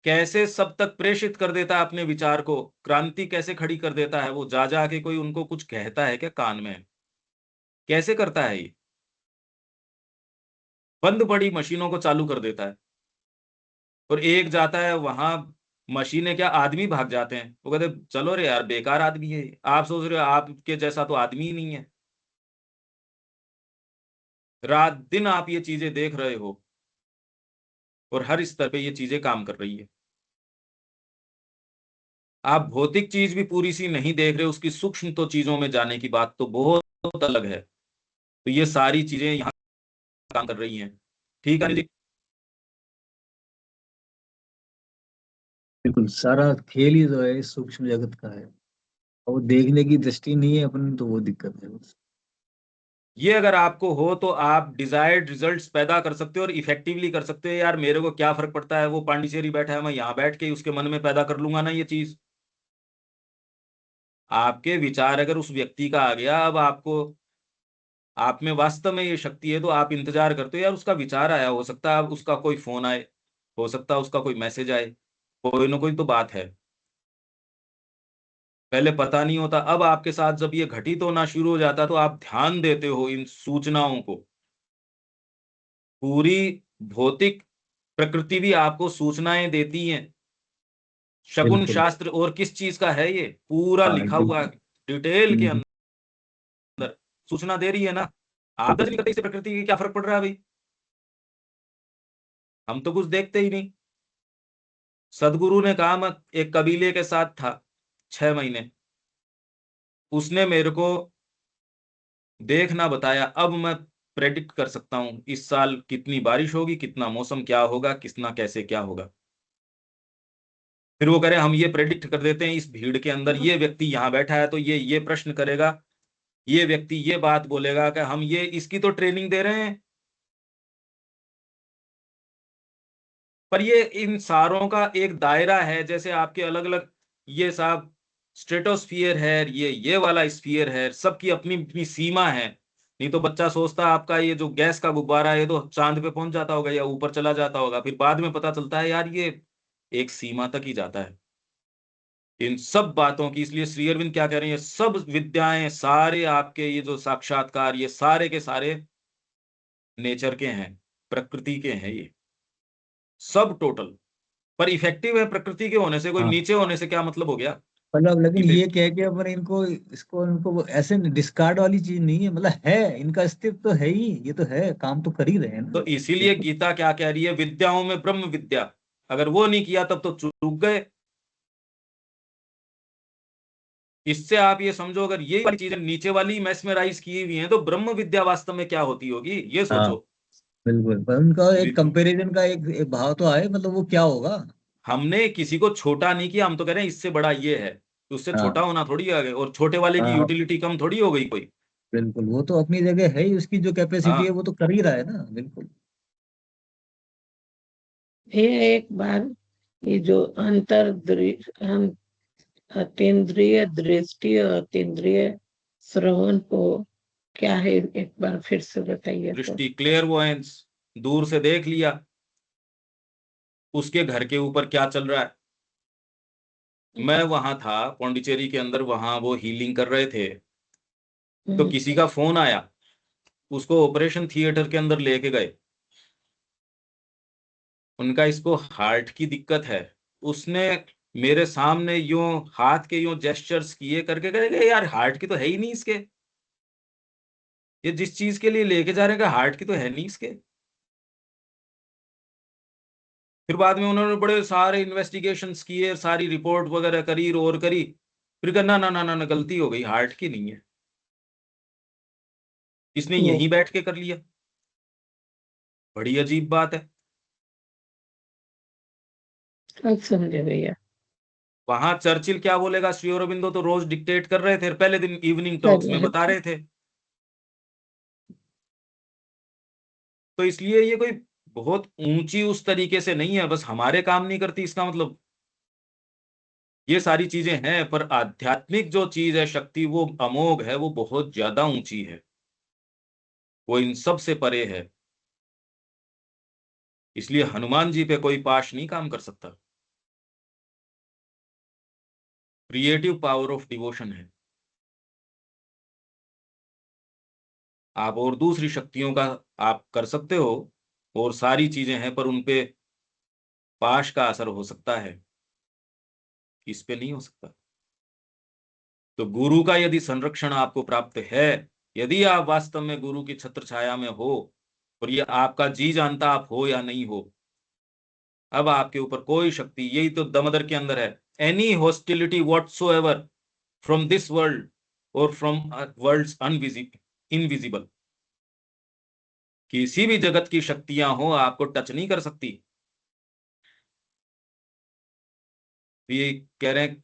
Speaker 1: कैसे सब तक प्रेषित कर देता है अपने विचार को, क्रांति कैसे खड़ी कर देता है, वो जा जा के कोई उनको कुछ कहता है क्या कान में, कैसे करता है ये, बंद पड़ी मशीनों को चालू कर देता है। और एक जाता है वहां, मशीनें क्या आदमी भाग जाते हैं, वो कहते चलो रे यार बेकार आदमी है ये। आप सोच रहे हो आपके जैसा तो आदमी ही नहीं है। रात दिन आप ये चीजें देख रहे हो और हर स्तर पे ये चीजें काम कर रही है। आप भौतिक चीज भी पूरी सी नहीं देख रहे, उसकी सूक्ष्म तो चीजों में जाने की बात तो बहुत अलग है। तो ये सारी चीजें यहाँ काम कर रही हैं। ठीक है जी।
Speaker 3: बिल्कुल, सारा खेल ही जो है इस सूक्ष्म जगत का है, और वो देखने की दृष्टि नहीं है अपन, तो वो दिक्कत है बस।
Speaker 1: ये अगर आपको हो तो आप डिजायर्ड रिजल्ट्स पैदा कर सकते हो और इफेक्टिवली कर सकते हो। यार मेरे को क्या फर्क पड़ता है, वो पांडिचेरी बैठा है, मैं यहाँ बैठ के उसके मन में पैदा कर लूंगा ना ये चीज। आपके विचार अगर उस व्यक्ति का आ गया, अब आपको, आप में वास्तव में ये शक्ति है, तो आप इंतजार करते हो यार उसका विचार आया, हो सकता है अब उसका कोई फोन आए, हो सकता है उसका कोई मैसेज आए, कोई ना कोई तो बात है। पहले पता नहीं होता, अब आपके साथ जब ये घटित होना शुरू हो जाता तो आप ध्यान देते हो इन सूचनाओं को। पूरी भौतिक प्रकृति भी आपको सूचनाएं देती है। शकुन
Speaker 3: बिल्कुल।
Speaker 1: शास्त्र और किस चीज का है, ये पूरा
Speaker 3: हाँ
Speaker 1: लिखा हुआ है
Speaker 3: बिल्कुल।
Speaker 1: डिटेल के
Speaker 3: हम्म,
Speaker 1: अंदर, सूचना दे रही है ना। आप दर्ज नहीं करते, इससे प्रकृति की क्या फर्क पड़ रहा है भाई, हम तो कुछ देखते ही नहीं। सदगुरु ने कहा, मैं एक कबीले के साथ था 6 महीने, उसने मेरे को देखना बताया, अब मैं प्रेडिक्ट कर सकता हूं इस साल कितनी बारिश होगी, कितना मौसम क्या होगा, कितना कैसे क्या होगा। फिर वो करे हम ये प्रेडिक्ट कर देते हैं, इस भीड़ के अंदर ये व्यक्ति यहाँ बैठा है तो ये प्रश्न करेगा, ये व्यक्ति ये बात बोलेगा, कि हम ये इसकी तो ट्रेनिंग दे रहे हैं। पर ये इन सारों का एक दायरा है, जैसे आपके अलग अलग, ये साहब स्ट्रेटोस्फियर है, ये वाला स्फीयर है, सबकी अपनी अपनी सीमा है। नहीं तो बच्चा सोचता है आपका ये जो गैस का गुब्बारा है ये तो चांद पे पहुंच जाता होगा या ऊपर चला जाता होगा, फिर बाद में पता चलता है यार ये एक सीमा तक ही जाता है। इन सब बातों की, इसलिए श्री अरविंद क्या कह रहे हैं, ये सब विद्याएं सारे आपके ये जो साक्षात्कार, ये सारे के सारे नेचर के हैं, प्रकृति के हैं ये सब टोटल। पर इफेक्टिव है प्रकृति के होने से, कोई
Speaker 3: हाँ
Speaker 1: नीचे होने से क्या मतलब हो गया।
Speaker 3: मतलब, लेकिन
Speaker 1: इफे-
Speaker 3: ये कह के अपन इनको, इसको इनको वो ऐसे डिस्कार्ड वाली चीज नहीं है, मतलब है, इनका अस्तित्व तो है ही, ये तो है, काम तो कर ही रहे हैं ना।
Speaker 1: तो इसीलिए गीता क्या कह रही है, विद्याओं में ब्रह्म विद्या, अगर वो नहीं किया तब तो चूक गए। इससे आप ये समझो, अगर ये वाली चीजें नीचे वाली मैस्मराइज की हुई हैं, तो ब्रह्म विद्या वास्तव में क्या होती होगी ये
Speaker 3: हाँ
Speaker 1: सोचो।
Speaker 3: बिल्कुल, पर उनका एक कंपैरिजन का एक भाव तो आए, मतलब वो क्या होगा।
Speaker 1: हमने किसी को छोटा नहीं किया, हम तो कह रहे हैं इससे बड़ा ये है, तो उससे छोटा
Speaker 3: हाँ
Speaker 1: होना थोड़ी आ गए, और छोटे वाले की
Speaker 3: हाँ
Speaker 1: यूटिलिटी कम थोड़ी हो गई कोई।
Speaker 3: बिल्कुल, वो तो अपनी जगह है ही, उसकी जो कैपेसिटी है
Speaker 1: हाँ
Speaker 3: वो तो कर ही रहा है ना, बिल्कुल।
Speaker 2: ये एक बार, ये जो अतीन्द्रिय दृष्टि और अतीन्द्रिय श्रवण को क्या है, एक बार फिर से बताइए तो।
Speaker 1: दृष्टि, क्लेयरवॉयंस, दूर से देख लिया उसके घर के ऊपर क्या चल रहा है। मैं वहां था पौंडीचेरी के अंदर, वहां वो हीलिंग कर रहे थे, तो किसी का फोन आया, उसको ऑपरेशन थिएटर के अंदर लेके गए। उनका इसको हार्ट की दिक्कत है। उसने मेरे सामने यूं हाथ के यूं जेस्चर्स किए करके कहे यार हार्ट की तो है ही नहीं इसके, ये जिस चीज के लिए लेके जा रहे हैं हार्ट की तो है नहीं इसके। फिर बाद में उन्होंने बड़े सारे इन्वेस्टिगेशंस किए, सारी रिपोर्ट वगैरह करी और करी, फिर कहा ना ना ना ना ना, गलती हो गई, हार्ट की नहीं है, इसने
Speaker 2: वो
Speaker 1: यहीं बैठ के कर लिया। बड़ी अजीब बात है।
Speaker 2: अब समझे भैया।
Speaker 1: वहां चर्चिल क्या बोलेगा, श्री अरबिंदो तो रोज डिक्टेट कर रहे थे, पहले दिन इवनिंग
Speaker 2: कर
Speaker 1: टॉक्स
Speaker 2: रहे
Speaker 1: में
Speaker 2: हैं।
Speaker 1: बता रहे थे। तो इसलिए ये कोई बहुत ऊंची उस तरीके से नहीं है, बस हमारे काम नहीं करती इसका मतलब। ये सारी चीजें हैं, पर आध्यात्मिक जो चीज है, शक्ति, वो अमोघ है, वो बहुत ज्यादा ऊंची है, वो इन सब से परे है। इसलिए हनुमान जी पे कोई पाश नहीं काम कर सकता। क्रिएटिव पावर ऑफ डिवोशन है। आप और दूसरी शक्तियों का आप कर सकते हो, और सारी चीजें हैं, पर उनपे पाश का असर हो सकता है, इस पे नहीं हो सकता। तो गुरु का यदि संरक्षण आपको प्राप्त है, यदि आप वास्तव में गुरु की छत्र छाया में हो, और ये आपका जी जानता आप हो या नहीं हो, अब आपके ऊपर कोई शक्ति, यही तो दमदर के अंदर है, any hostility whatsoever from this world और फ्रॉम वर्ल्ड्स इनविजिबल, किसी भी जगत की शक्तियां हो आपको टच नहीं कर सकती। ये कह रहे हैं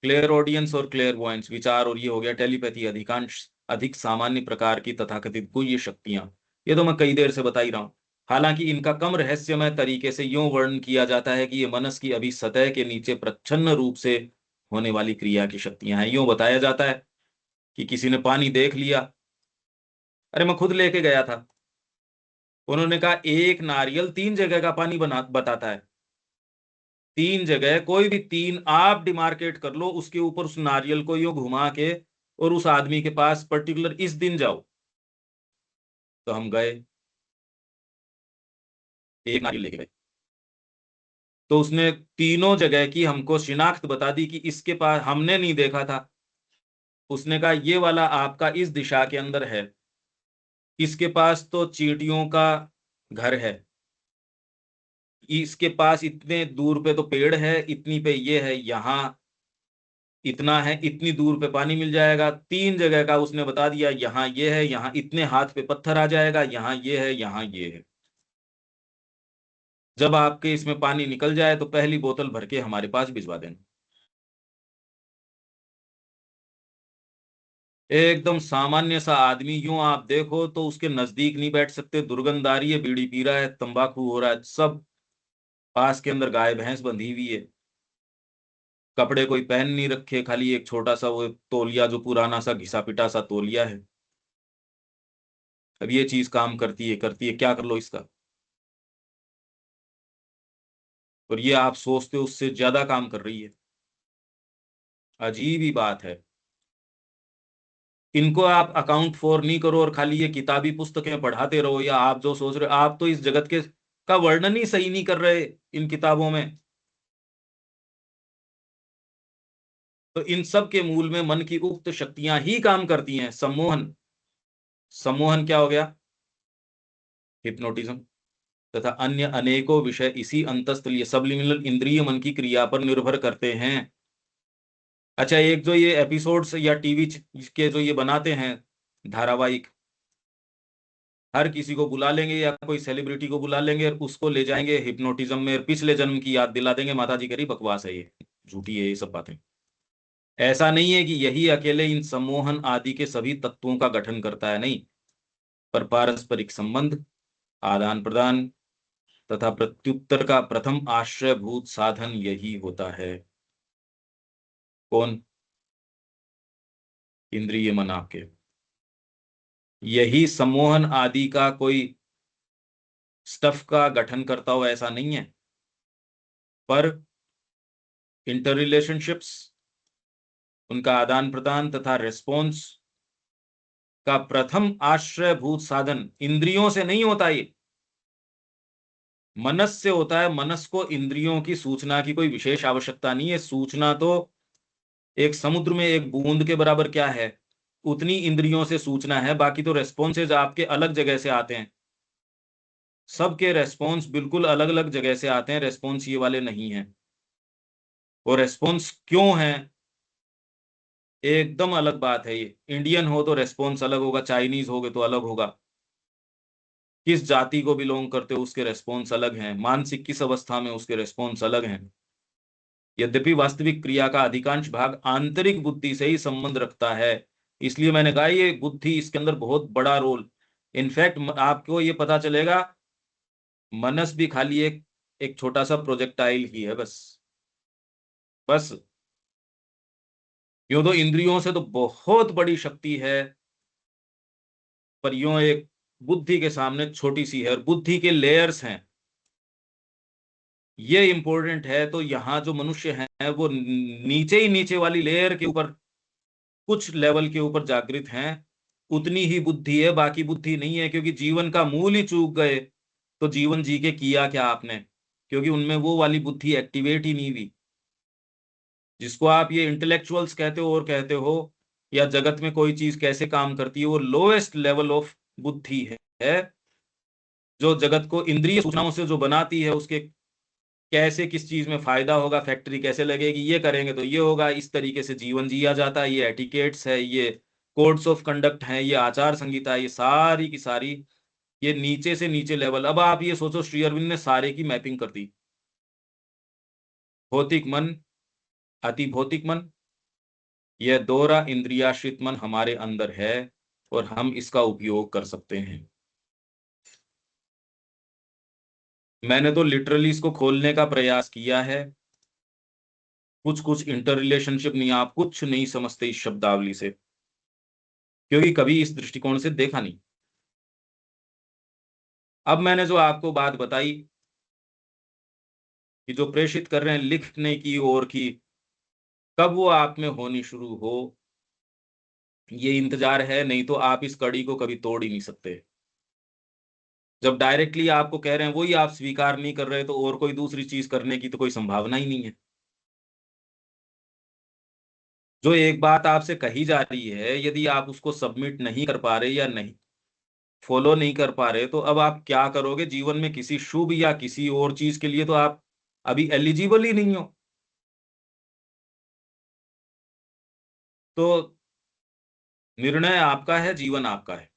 Speaker 1: क्लियर ऑडियंस और क्लियर वॉइंस, विचार, और ये हो गया टेलीपैथी, अधिकांश अधिक सामान्य प्रकार की तथाकथित गुह्य शक्तियां। ये तो मैं कई देर से बता ही रहा हूं। हालांकि इनका कम रहस्यमय तरीके से यूं वर्णन किया जाता है कि ये मनस की अभी सतह के नीचे प्रच्छन्न रूप से होने वाली क्रिया की शक्तियां हैं। यूं बताया जाता है कि किसी ने पानी देख लिया, अरे मैं खुद लेके गया था, उन्होंने कहा एक नारियल 3 जगह का पानी बना बताता है, 3 जगह, कोई भी 3 आप डिमार्केट कर लो, उसके ऊपर उस नारियल को यूं घुमा के, और उस आदमी के पास पर्टिकुलर इस दिन जाओ। तो हम गए, एक नारियल लेके गए, तो उसने तीनों जगह की हमको शिनाख्त बता दी कि इसके पास, हमने नहीं देखा था, उसने कहा ये वाला आपका इस दिशा के अंदर है, इसके पास तो चींटियों का घर है, इसके पास इतने दूर पे तो पेड़ है, इतनी पे ये है, यहाँ इतना है, इतनी दूर पे पानी मिल जाएगा, 3 जगह का उसने बता दिया, यहाँ ये है, यहाँ इतने हाथ पे पत्थर आ जाएगा, यहाँ ये है, यहाँ ये है। जब आपके इसमें पानी निकल जाए तो पहली बोतल भर के हमारे पास भिजवा देना। एकदम सामान्य सा आदमी, यूं आप देखो तो उसके नजदीक नहीं बैठ सकते, दुर्गंध आ रही है, बीड़ी पी रहा है, तंबाकू हो रहा है, सब पास के अंदर गाय भैंस बंधी हुई है, कपड़े कोई पहन नहीं रखे, खाली एक छोटा सा वो तौलिया, जो पुराना सा घिसा पिटा सा तौलिया है। अब ये चीज काम करती है, क्या कर लो इसका। और ये आप सोचते हो उससे ज्यादा काम कर रही है। अजीब ही बात है। इनको आप अकाउंट फॉर नहीं करो, और खाली ये किताबी पुस्तकें पढ़ाते रहो, या आप जो सोच रहे हो, आप तो इस जगत के का वर्णन ही सही नहीं कर रहे इन किताबों में। तो इन सब के मूल में मन की उक्त शक्तियां ही काम करती हैं। सम्मोहन, सम्मोहन क्या हो गया, हिप्नोटिज्म, तथा अन्य अनेकों विषय इसी अंतस्थलीय सबलिमिनल इंद्रिय मन की क्रिया पर निर्भर करते हैं। अच्छा, एक जो ये एपिसोड्स या टीवी के जो ये बनाते हैं धारावाहिक, हर किसी को बुला लेंगे या कोई सेलिब्रिटी को बुला लेंगे और उसको ले जाएंगे हिप्नोटिज्म में, पिछले जन्म की याद दिला देंगे, माता जी करी बकवास है ये, झूठी है ये सब बातें। ऐसा नहीं है कि यही अकेले इन सम्मोहन आदि के सभी तत्वों का गठन करता है, नहीं, पर पारस्परिक संबंध, आदान प्रदान तथा प्रत्युत्तर का प्रथम आश्रयभूत साधन यही होता है। कौन? इंद्रिय मन आपके। यही सम्मोहन आदि का कोई स्टफ का गठन करता हो ऐसा नहीं है, पर इंटर रिलेशनशिप्स, उनका आदान प्रदान तथा रेस्पॉन्स का प्रथम आश्रयभूत साधन इंद्रियों से नहीं होता, ये मनस से होता है। मनस को इंद्रियों की सूचना की कोई विशेष आवश्यकता नहीं है। सूचना तो एक समुद्र में एक बूंद के बराबर क्या है, उतनी इंद्रियों से सूचना है, बाकी तो रेस्पॉन्सेज आपके अलग जगह से आते हैं। सबके रेस्पॉन्स बिल्कुल अलग अलग जगह से आते हैं, रेस्पॉन्स ये वाले नहीं है। और रेस्पॉन्स क्यों है, एकदम अलग बात है। ये इंडियन हो तो रेस्पॉन्स अलग होगा, चाइनीज हो गए तो अलग होगा, किस जाति को बिलोंग करते हो उसके रेस्पॉन्स अलग हैं, मानसिक किस अवस्था में उसके रेस्पॉन्स अलग हैं। यद्यपि वास्तविक क्रिया का अधिकांश भाग आंतरिक बुद्धि से ही संबंध रखता है। इसलिए मैंने कहा ये बुद्धि इसके अंदर बहुत बड़ा रोल। इनफैक्ट आपको ये पता चलेगा मनस भी खाली एक एक छोटा सा प्रोजेक्टाइल ही है, बस बस। यूं तो इंद्रियों से तो बहुत बड़ी शक्ति है, पर यूं एक बुद्धि के सामने छोटी सी है। और बुद्धि के लेयर्स हैं, ये इंपॉर्टेंट है। तो यहाँ जो मनुष्य हैं वो नीचे ही नीचे वाली लेयर के ऊपर, कुछ लेवल के ऊपर जागृत हैं। उतनी ही बुद्धि है, बाकी बुद्धि नहीं है, क्योंकि जीवन का मूल ही चूक गए तो जीवन जी के किया क्या आपने? क्योंकि उनमें वो वाली बुद्धि एक्टिवेट ही नहीं हुई। जिसको आप ये इंटेलेक्चुअल्स कहते हो और कहते हो, या जगत में कोई चीज कैसे काम करती है, वो लोएस्ट लेवल ऑफ बुद्धि है, जो जगत को इंद्रिय सूचनाओं से जो बनाती है, उसके कैसे किस चीज में फायदा होगा, फैक्ट्री कैसे लगेगी, ये करेंगे तो ये होगा, इस तरीके से जीवन जिया जाता है, ये एटिकेट्स है, ये कोड्स ऑफ कंडक्ट है, ये आचार संहिता है, ये सारी की सारी, ये नीचे से नीचे लेवल। अब आप ये सोचो, श्री अरविंद ने सारे की मैपिंग कर दी। भौतिक मन, अति भौतिक मन, यह दोहरा इंद्रियाश्रित मन हमारे अंदर है और हम इसका उपयोग कर सकते हैं। मैंने तो लिटरली इसको खोलने का प्रयास किया है। कुछ कुछ इंटर रिलेशनशिप नहीं, आप कुछ नहीं समझते इस शब्दावली से, क्योंकि कभी इस दृष्टिकोण से देखा नहीं। अब मैंने जो आपको बात बताई कि जो प्रेषित कर रहे हैं लिखने की ओर की, कब वो आप में होनी शुरू हो, ये इंतजार है। नहीं तो आप इस कड़ी को कभी तोड़ ही नहीं सकते। जब डायरेक्टली आपको कह रहे हैं वही आप स्वीकार नहीं कर रहे, तो और कोई दूसरी चीज करने की तो कोई संभावना ही नहीं है। जो एक बात आपसे कही जा रही है, यदि आप उसको सबमिट नहीं कर पा रहे या नहीं फॉलो नहीं कर पा रहे, तो अब आप क्या करोगे जीवन में? किसी शुभ या किसी और चीज के लिए तो आप अभी एलिजिबल ही नहीं हो। तो निर्णय आपका है, जीवन आपका है।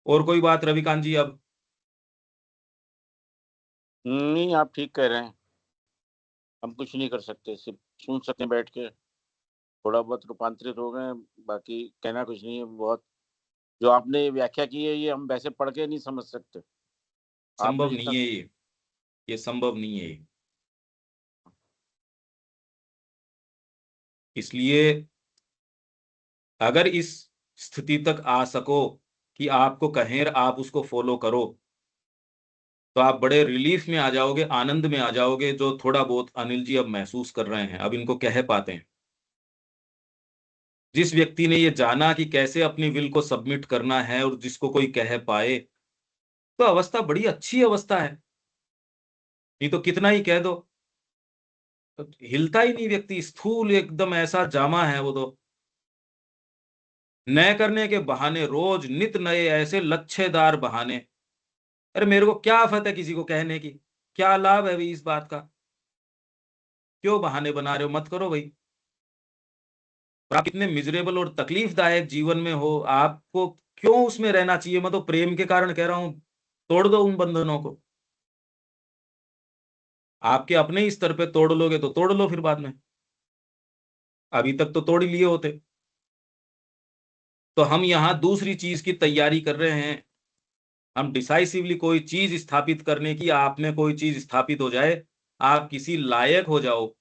Speaker 1: और कोई बात रविकांत जी? अब
Speaker 5: नहीं, आप ठीक कह रहे हैं। हम कुछ नहीं कर सकते, सिर्फ सुन सकते हैं बैठ के। थोड़ा बहुत रूपांतरित हो गए हैं, बाकी कहना कुछ नहीं है। बहुत जो आपने व्याख्या की है, ये हम वैसे पढ़ के नहीं समझ सकते। आपने
Speaker 1: संभव
Speaker 5: जितना
Speaker 1: नहीं है ये संभव नहीं है। इसलिए अगर इस स्थिति तक आ सको कि आपको कहें और आप उसको फॉलो करो, तो आप बड़े रिलीफ में आ जाओगे, आनंद में आ जाओगे, जो थोड़ा बहुत अनिल जी अब महसूस कर रहे हैं, अब इनको कह पाते हैं। जिस व्यक्ति ने ये जाना कि कैसे अपनी विल को सबमिट करना है और जिसको कोई कह पाए, तो अवस्था बड़ी अच्छी अवस्था है। नहीं तो कितना ही कह दो, तो हिलता ही नहीं व्यक्ति, स्थूल एकदम ऐसा जामा है वो। तो नए करने के बहाने, रोज नित नए ऐसे लच्छेदार बहाने। अरे मेरे को क्या आफत है किसी को कहने की? क्या लाभ है भाई इस बात का? क्यों बहाने बना रहे हो? मत करो भाई। और आप इतने मिजरेबल और तकलीफदायक जीवन में हो, आपको क्यों उसमें रहना चाहिए? मैं तो प्रेम के कारण कह रहा हूं, तोड़ दो उन बंधनों को। आपके अपने ही स्तर पे तोड़ लोगे तो तोड़ लो फिर बाद में, अभी तक तो तोड़ ही लिए होते। तो हम यहाँ दूसरी चीज की तैयारी कर रहे हैं। हम डिसाइसिवली कोई चीज स्थापित करने की, आप में कोई चीज स्थापित हो जाए, आप किसी लायक हो जाओ,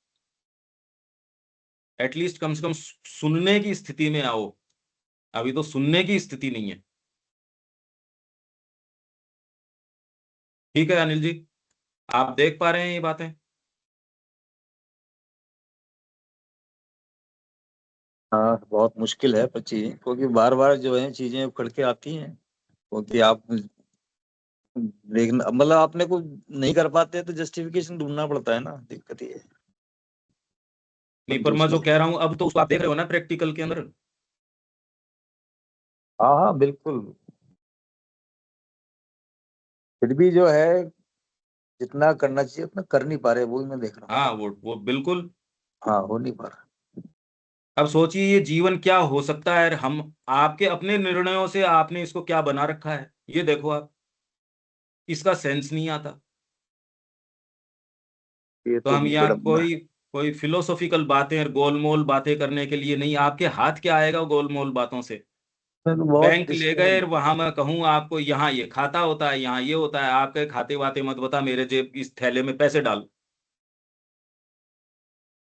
Speaker 1: एटलीस्ट कम से कम सुनने की स्थिति में आओ। अभी तो सुनने की स्थिति नहीं है। ठीक है अनिल जी, आप देख पा रहे हैं ये बातें?
Speaker 3: हाँ, बहुत मुश्किल है पर चीजें, क्योंकि बार बार जो है चीजें उखड़ के आती हैं। क्योंकि आप देखना, मतलब आपने को नहीं कर पाते तो जस्टिफिकेशन ढूंढना पड़ता है ना, दिक्कत ये है।
Speaker 1: नहीं, पर मैं
Speaker 3: दूसरी,
Speaker 1: जो कह रहा हूं, अब तो उसको आप देख रहे हो ना प्रैक्टिकल के अंदर।
Speaker 3: हाँ हाँ बिल्कुल। फिर भी जो है जितना करना चाहिए उतना कर नहीं पा रहे, वो ही मैं देख रहा हूँ।
Speaker 1: हाँ, वो बिल्कुल।
Speaker 3: हाँ, हो नहीं पा रहा।
Speaker 1: अब सोचिए ये जीवन क्या हो सकता है, और हम आपके अपने निर्णयों से आपने इसको क्या बना रखा है, ये देखो आप। इसका सेंस नहीं आता।
Speaker 3: ये
Speaker 1: तो
Speaker 3: तो
Speaker 1: हम यहाँ
Speaker 3: विडम्बना है।
Speaker 1: कोई फिलोसॉफिकल बातें गोलमोल बातें करने के लिए नहीं। आपके हाथ क्या आएगा गोलमोल बातों से?
Speaker 3: तो बहुत
Speaker 1: बैंक ले गए,
Speaker 3: डिस्टर्ब।
Speaker 1: वहां मैं कहूँ आपको यहाँ ये खाता होता है, यहाँ ये होता है, आपके खाते वाते मत बता, मेरे जेब इस थैले में पैसे डाल,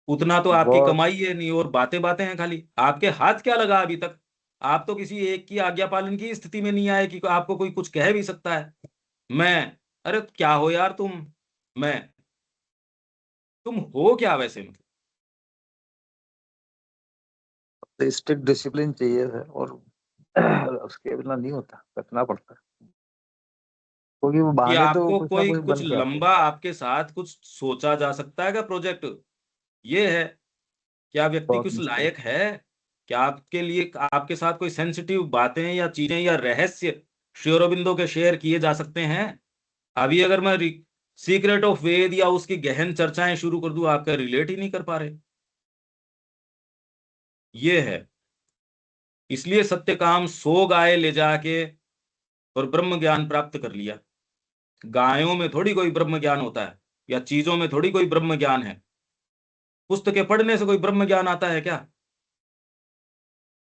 Speaker 1: उतना तो आपकी
Speaker 3: बहुत
Speaker 1: कमाई है नहीं, और बातें बातें हैं खाली। आपके हाथ क्या लगा अभी तक? आप तो किसी एक की आज्ञा पालन की स्थिति में नहीं आए कि आपको कोई कुछ कह भी सकता है। मैं, अरे क्या हो यार तुम? मैं, तुम हो क्या वैसे? मतलब
Speaker 3: स्ट्रिक्ट डिसिप्लिन चाहिए है, और उसके बिना नहीं होता, करना पड़ता है, क्योंकि वो
Speaker 1: कि
Speaker 3: बहाने तो
Speaker 1: आपको
Speaker 3: कुछ ना
Speaker 1: कोई
Speaker 3: कुछ
Speaker 1: कुछ
Speaker 3: बन के आते हैं।
Speaker 1: लंबा आपके साथ कुछ सोचा जा सकता है क्या प्रोजेक्ट? ये है, क्या व्यक्ति
Speaker 3: बहुत
Speaker 1: कुछ
Speaker 3: मुश्किल।
Speaker 1: लायक है? क्या आपके लिए, आपके साथ कोई सेंसिटिव बातें या चीजें या रहस्य श्री अरबिंदो के शेयर किए जा सकते हैं? अभी अगर मैं सीक्रेट ऑफ वेद या उसकी गहन चर्चाएं शुरू कर दूं, आपका रिलेट ही नहीं कर पा रहे। ये है, इसलिए सत्यकाम 100 गाय ले जाके और ब्रह्म ज्ञान प्राप्त कर लिया। गायों में थोड़ी कोई ब्रह्म ज्ञान होता है, या चीजों में थोड़ी कोई ब्रह्म ज्ञान है। पुस्तकें पढ़ने से कोई ब्रह्म ज्ञान आता है क्या?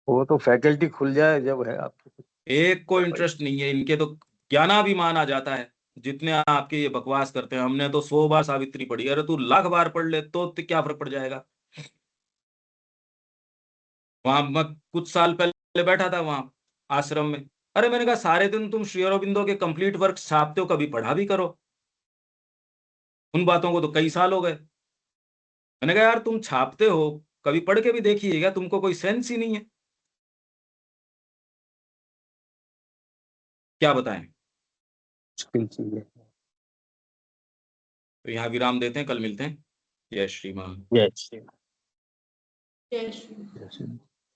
Speaker 3: वो तो फैकल्टी खुल जाए जब है आपको।
Speaker 1: एक को इंटरेस्ट नहीं है इनके तो। ज्ञानाभिमान आ जाता है। जितने आपके ये बकवास करते हैं, हमने तो 100 बार सावित्री पढ़ी, अरे तू लाख बार पढ़ ले तो क्या फर्क पड़ जाएगा? वहां मैं कुछ साल पहले बैठा था वहां आश्रम में। अरे मैंने कहा सारे दिन तुम श्री अरबिंदो के कंप्लीट वर्क छापते हो, कभी पढ़ा भी करो। उन बातों को तो कई साल हो गए। मैंने कहा यार तुम छापते हो, कभी पढ़ के भी देखिएगा, तुमको कोई सेंस ही नहीं है। क्या बताएं?
Speaker 3: मुश्किल चीज है।
Speaker 1: तो यहाँ विराम देते हैं, कल मिलते हैं। जय श्री मान।
Speaker 3: जय श्री
Speaker 4: जय श्री
Speaker 3: जय श्री